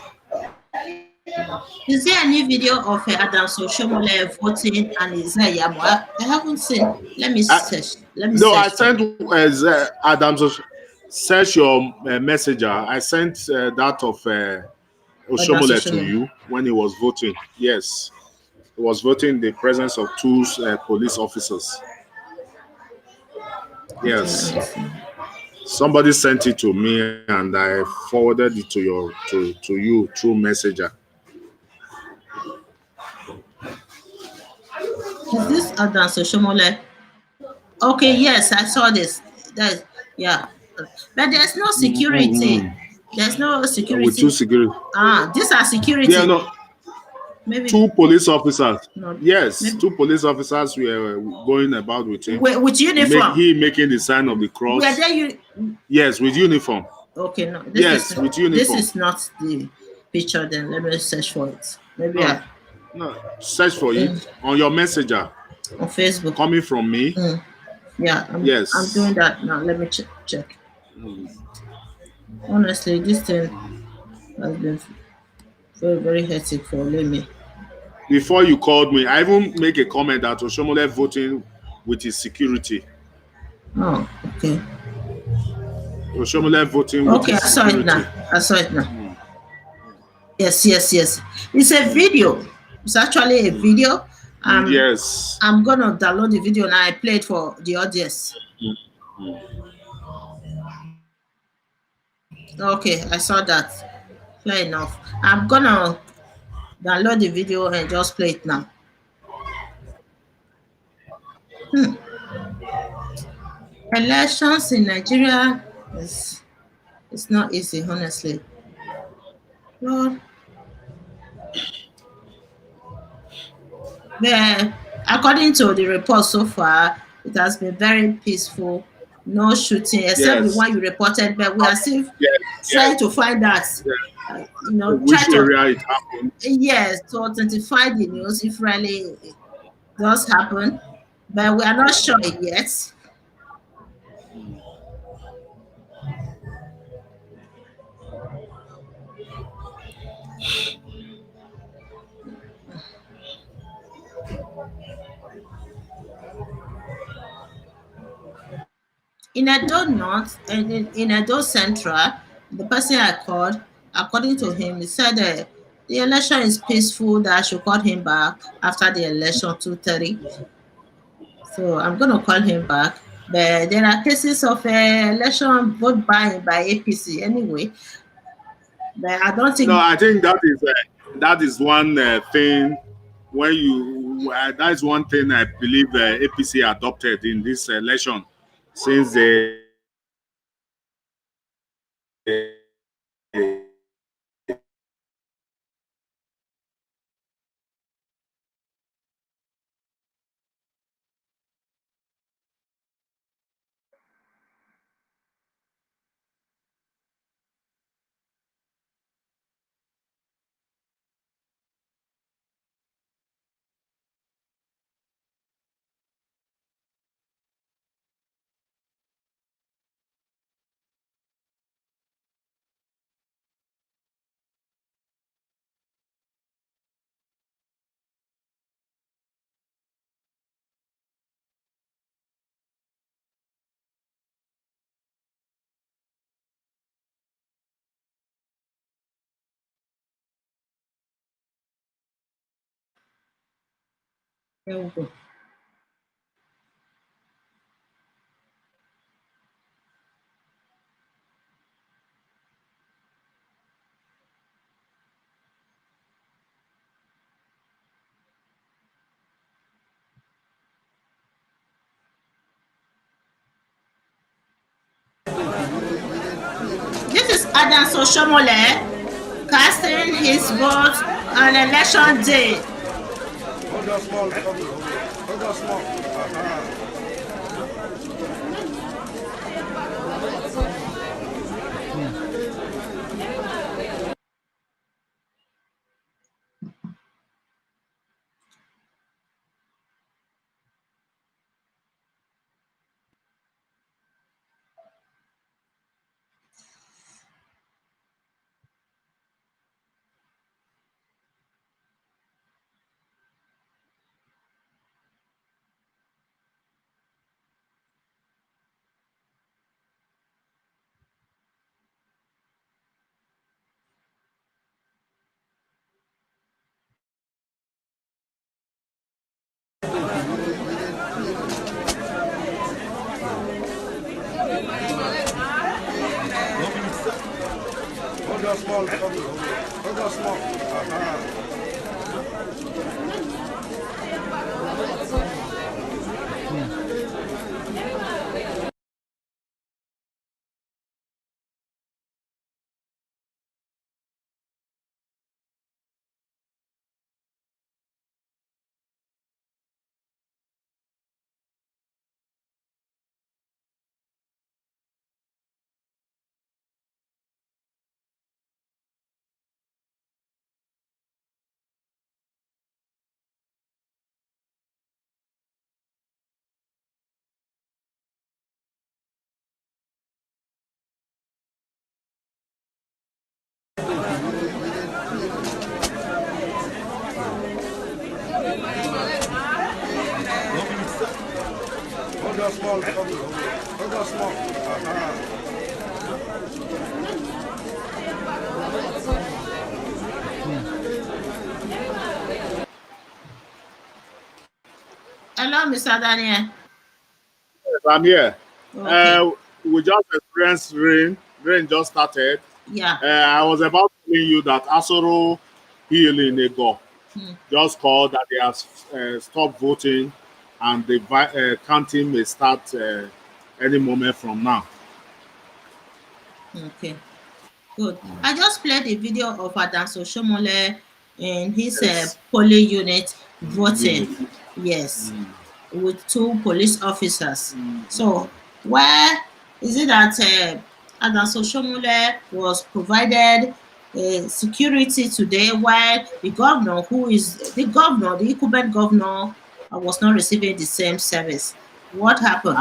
Speaker 1: Is there any video of Adam Soshomole voting and Isaiah Yamo? I haven't seen. Let me
Speaker 10: I,
Speaker 1: search. Let me
Speaker 10: no, I
Speaker 1: search for
Speaker 10: sent
Speaker 1: it.
Speaker 10: Adams. Search your messenger. I sent that of
Speaker 1: Adam
Speaker 10: Oshomole to
Speaker 1: Soshomole.
Speaker 10: you when he was voting. Yes, he was voting in the presence of two police officers.
Speaker 1: Okay, let
Speaker 10: Yes,
Speaker 1: me see.
Speaker 10: somebody sent it to me and I forwarded it to you through messenger.
Speaker 1: Is this Adam Soshomole? Okay, yes, I saw this. That yeah, but there's no security.
Speaker 10: Mm-hmm.
Speaker 1: There's no
Speaker 10: With two
Speaker 1: security.
Speaker 10: security.
Speaker 1: These are
Speaker 10: Yeah,
Speaker 1: security.
Speaker 10: no,
Speaker 1: Maybe
Speaker 10: two police officers.
Speaker 1: no.
Speaker 10: Yes,
Speaker 1: Maybe
Speaker 10: two police officers were going about with him.
Speaker 1: with uniform.
Speaker 10: He making the sign of the
Speaker 1: Were
Speaker 10: cross.
Speaker 1: there you?
Speaker 10: Yes, with uniform.
Speaker 1: Okay, no.
Speaker 10: Yes, with
Speaker 1: This
Speaker 10: uniform.
Speaker 1: is not the picture. Then let me search for it. Maybe
Speaker 10: No,
Speaker 1: I
Speaker 10: no. Search for
Speaker 1: in,
Speaker 10: it on your messenger
Speaker 1: on Facebook.
Speaker 10: coming from me.
Speaker 1: Mm, yeah, I'm doing
Speaker 10: Yes.
Speaker 1: that now. Let me check. Honestly, this thing has been very very hectic for me.
Speaker 10: Before you called me, I even make a comment that Oshomole voting with his security.
Speaker 1: Oh, okay.
Speaker 10: Oshomole voting with
Speaker 1: Okay,
Speaker 10: his
Speaker 1: I saw it now.
Speaker 10: security.
Speaker 1: I saw it now. Yes, yes, yes. It's a video. It's actually a video.
Speaker 10: Yes.
Speaker 1: I'm gonna download the video and I play it for the audience. Okay, I saw that. Fair enough. I'm gonna download the video and just play it now. Hmm. Elections in Nigeria is it's not easy, honestly. Lord, but according to the report so far, it has been very peaceful. No shooting, except the
Speaker 10: Yes.
Speaker 1: one you reported. But we are still
Speaker 10: Yes.
Speaker 1: trying
Speaker 10: Yes.
Speaker 1: to find out.
Speaker 10: Yes.
Speaker 1: Try
Speaker 10: Which
Speaker 1: to
Speaker 10: area it happened?
Speaker 1: yes to authentify the news if really it does happen. But we are not sure yet. In Edo North and in Edo Central, the person I called, according to him, he said the election is peaceful, that I should call him back after the election 2:30. So I'm going to call him back. But there are cases of election vote buying by APC anyway. But I don't
Speaker 10: No,
Speaker 1: think,
Speaker 10: I think that is one thing when you that is one thing I believe APC adopted in this election since
Speaker 1: there we go. Adanso Shomole casting his vote on election day.
Speaker 5: Hold on small. Hold on small. Hold on small. Hold on small. Hold on small. Hold on small.
Speaker 1: Hello, Mr. Daniel.
Speaker 10: I'm here.
Speaker 1: Okay.
Speaker 10: We just experienced rain. Rain just started.
Speaker 1: Yeah.
Speaker 10: I was about telling you that Asoro Hill in Ego just called that they have stopped voting and the counting may start any moment from now.
Speaker 1: Okay. Good. I just played a video of Adanso Shomole in his
Speaker 10: Yes.
Speaker 1: polling unit voting.
Speaker 10: Unit.
Speaker 1: Yes. With 2 police officers. So where is it that Adanso Shomole was provided security today while the governor, the incumbent governor, was not receiving the same service? What happened?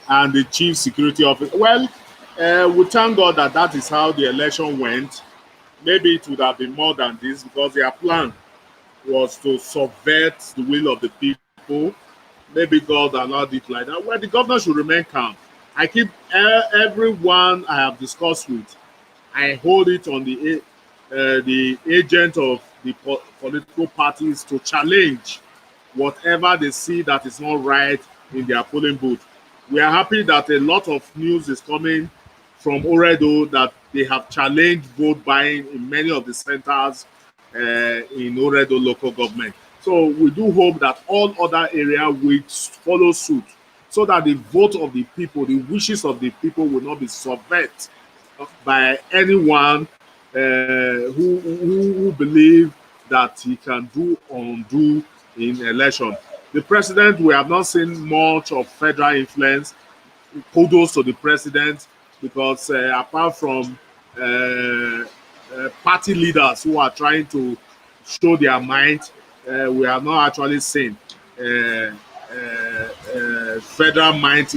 Speaker 10: And the chief security officer. Well, we thank God that that is how the election went. Maybe it would have been more than this because their plan was to subvert the will of the people. Maybe God allowed it like that. Well, the governor should remain calm. I keep everyone I have discussed with, I hold it on the agent of the political parties to challenge whatever they see that is not right in their polling booth. We are happy that a lot of news is coming from Oredo that they have challenged vote buying in many of the centers in Oredo local government. So we do hope that all other areas will follow suit so that the vote of the people, the wishes of the people will not be subverted by anyone who believe that he can do or undo in election. The president, we have not seen much of federal influence. Kudos to the president because apart from party leaders who are trying to show their mind, we have not actually seen federal might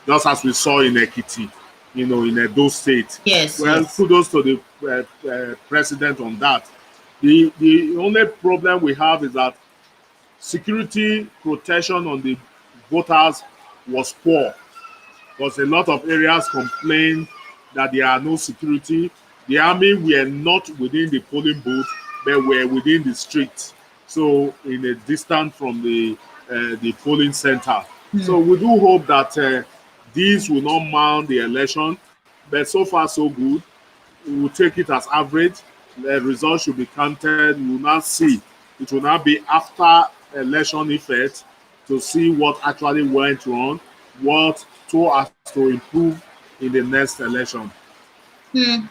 Speaker 10: just as we saw in Ekiti, in Edo State.
Speaker 1: Yes.
Speaker 10: Well,
Speaker 1: yes.
Speaker 10: kudos to the president on that. The only problem we have is that security protection on the voters was poor because a lot of areas complained that there are no security. The army were not within the polling booth, but were within the street, so in a distance from the polling center. So we do hope that these will not mount the election, but so far so good. We will take it as average. The results should be counted. We will not see. It will not be after election effect to see what actually went wrong, what to as to improve in the next election.
Speaker 1: Hmm.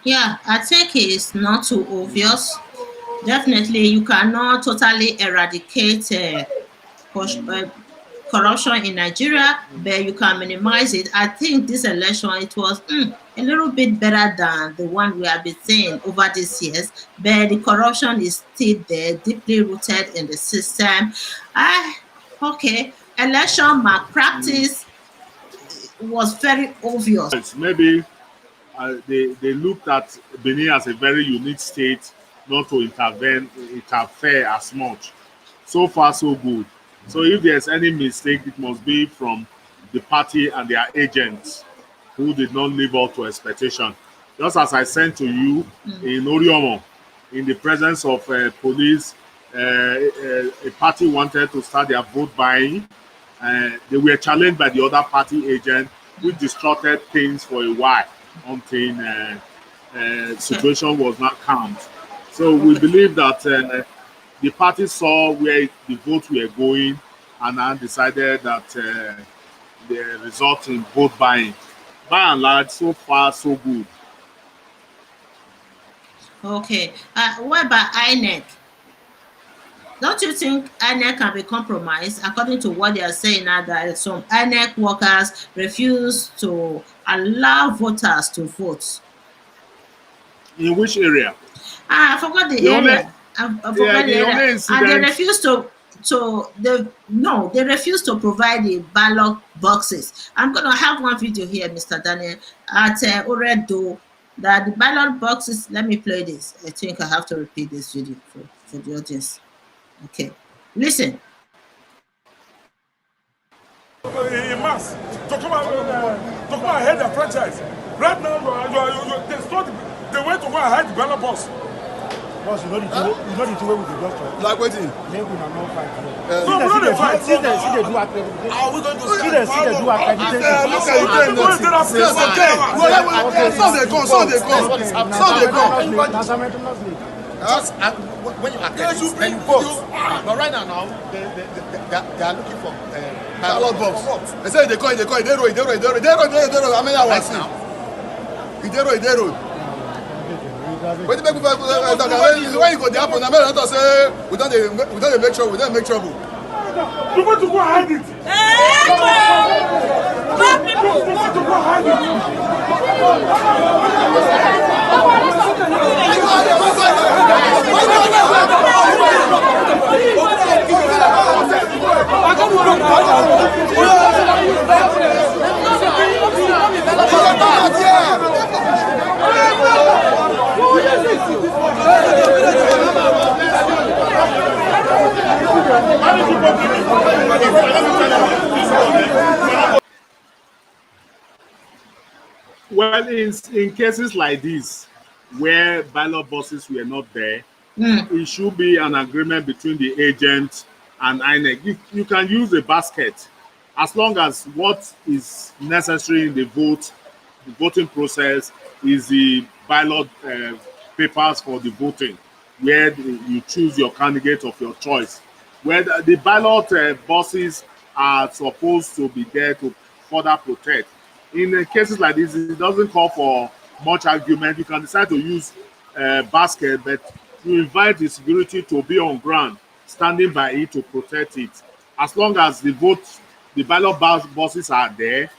Speaker 1: Yeah, I think it's not too obvious. Definitely, you cannot totally eradicate corruption in Nigeria, but you can minimize it. I think this election, it was a little bit better than the one we have been seeing over these years, but the corruption is still there, deeply rooted in the system. Ah, okay. Election malpractice was very obvious.
Speaker 10: Maybe they looked at Benin as a very unique state, not to interfere as much. So far, so good. So if there's any mistake, it must be from the party and their agents who did not live up to expectation. Just as I sent to you in Oriomo, in the presence of police, a party wanted to start their vote buying. They were challenged by the other party agent, which disrupted things for a while until situation was not calmed. So we believe that the party saw where the votes were going and then decided that the result in vote buying. By and large, so far, so good.
Speaker 1: Okay. What about INEC? Don't you think INEC can be compromised? According to what they are saying now, that some INEC workers refuse to allow voters to vote.
Speaker 10: In which area?
Speaker 1: I forgot the
Speaker 10: Only,
Speaker 1: area. I
Speaker 10: yeah,
Speaker 1: forgot the
Speaker 10: the only
Speaker 1: area. And they
Speaker 10: incident.
Speaker 1: refuse they refuse to provide the ballot boxes. I'm gonna have one video here, Mr. Daniel, at Oredo, that the ballot boxes. Let me play this. I think I have to repeat this video for the audience. Okay. Listen.
Speaker 5: In mass to come and head the franchise. Right now, they start the way to go and hide the ballot box.
Speaker 7: Boss, you know the way with the doctor. Like waiting.
Speaker 9: Make una no fight.
Speaker 5: No, we don't fight.
Speaker 9: See they do accreditation.
Speaker 7: Are we going to
Speaker 9: See they do accreditation.
Speaker 7: look at you doing that? Yes, okay. Some they go, some they go. Some they go. Just when you accredit, then you vote. But right now, they are looking for ballot box. They say they go, they roll. I mean, I was they roll. When you go there, happen. I mean, say we don't make trouble. We don't make trouble.
Speaker 5: You want to go hide it. You want to go hide
Speaker 10: Well, in cases like this, where ballot boxes were not there, it should be an agreement between the agent and INEC. You can use a basket as long as what is necessary in the voting process is the ballot papers for the voting, where you choose your candidate of your choice. Where the ballot boxes are supposed to be there to further protect. In cases like this, it doesn't call for much argument. You can decide to use a basket, but you invite the security to be on ground, standing by it to protect it. As long as the ballot boxes are there,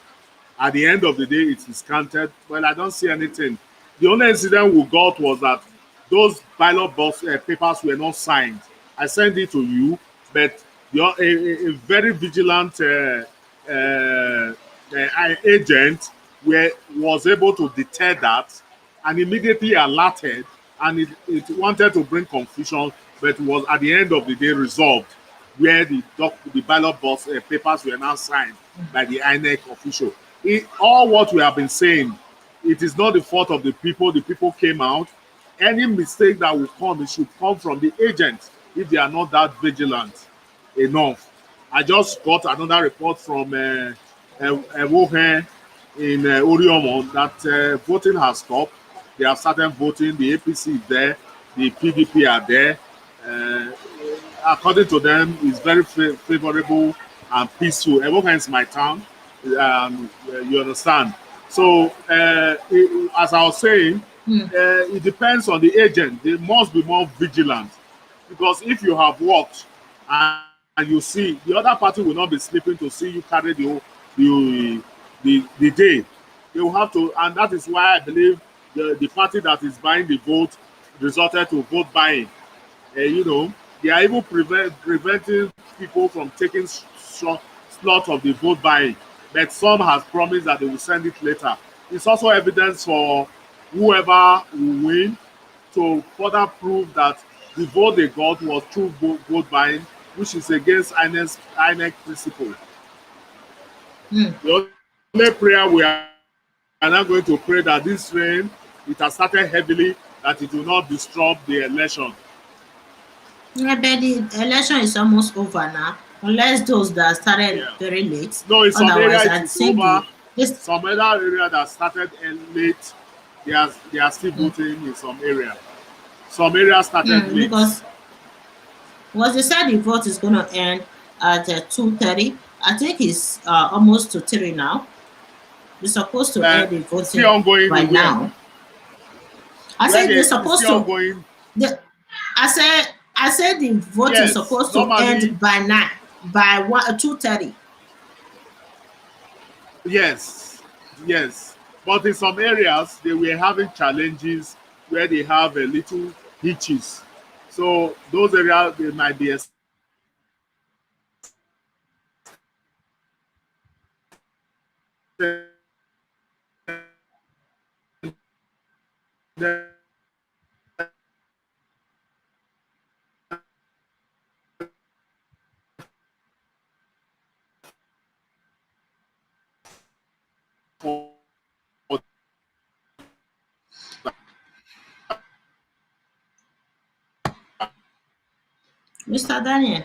Speaker 10: at the end of the day, it is counted. Well, I don't see anything. The only incident we got was that those ballot box papers were not signed. I sent it to you, but a very vigilant agent was able to deter that and immediately alerted, and it wanted to bring confusion, but was at the end of the day resolved, where the ballot box papers were now signed by the INEC official. All what we have been saying, it is not the fault of the people. The people came out. Any mistake that will come, it should come from the agents if they are not that vigilant enough. I just got another report from Wohen in Oriomo that voting has stopped. They have started voting. The APC is there. The PDP are there. According to them, it's very favorable and peaceful. Wohen is my town. You understand? So, as I was saying, it depends on the agent. They must be more vigilant because if you have worked and you see the other party will not be sleeping to see you carry the day, they will have to, and that is why I believe the party that is buying the vote resorted to vote buying. You know, they are even preventing people from taking slot of the vote buying, but some has promised that they will send it later. It's also evidence for whoever will win to further prove that the vote they got was through vote buying, which is against INEC principle. The only prayer we are now going to pray that this rain, it has started heavily, that it will not disrupt the election.
Speaker 1: Yeah, but the election is almost over now, unless those that started
Speaker 10: Yeah.
Speaker 1: very late.
Speaker 10: No, in some area
Speaker 1: Otherwise,
Speaker 10: it
Speaker 1: I
Speaker 10: is
Speaker 1: think
Speaker 10: over.
Speaker 1: this
Speaker 10: Some other area that started late, they are still voting in some area. Some areas started late.
Speaker 1: because they said the vote is going to end at 2:30. I think it's almost to 3 now. They're supposed to end the
Speaker 10: It's still
Speaker 1: voting
Speaker 10: ongoing
Speaker 1: by
Speaker 10: where?
Speaker 1: now. I
Speaker 10: Where
Speaker 1: said they're
Speaker 10: it's
Speaker 1: supposed
Speaker 10: still
Speaker 1: to.
Speaker 10: ongoing.
Speaker 1: The, I said the vote is
Speaker 10: Yes,
Speaker 1: supposed to
Speaker 10: normally,
Speaker 1: end by 9, by 2:30.
Speaker 10: yes, yes. But in some areas, they were having challenges where they have a little hitches. So those areas, they might be extended for
Speaker 1: Mr. Daniel.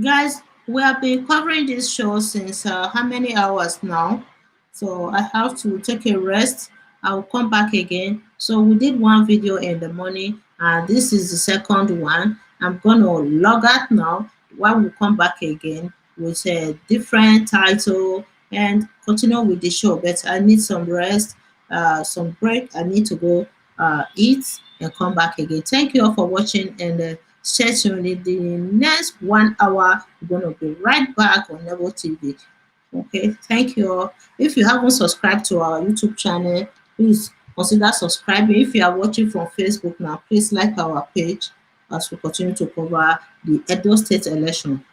Speaker 1: Guys, we have been covering this show since how many hours now? So I have to take a rest. I'll come back again. So we did one video in the morning, and this is the second one. I'm gonna log out now while we come back again with a different title and continue with the show. But I need some rest, some break. I need to go eat and come back again. Thank you all for watching, and stay tuned. In the next 1 hour, we're going to be right back on Level TV. Okay, thank you all. If you haven't subscribed to our YouTube channel, please consider subscribing. If you are watching from Facebook now, please like our page as we continue to cover the Edo State election.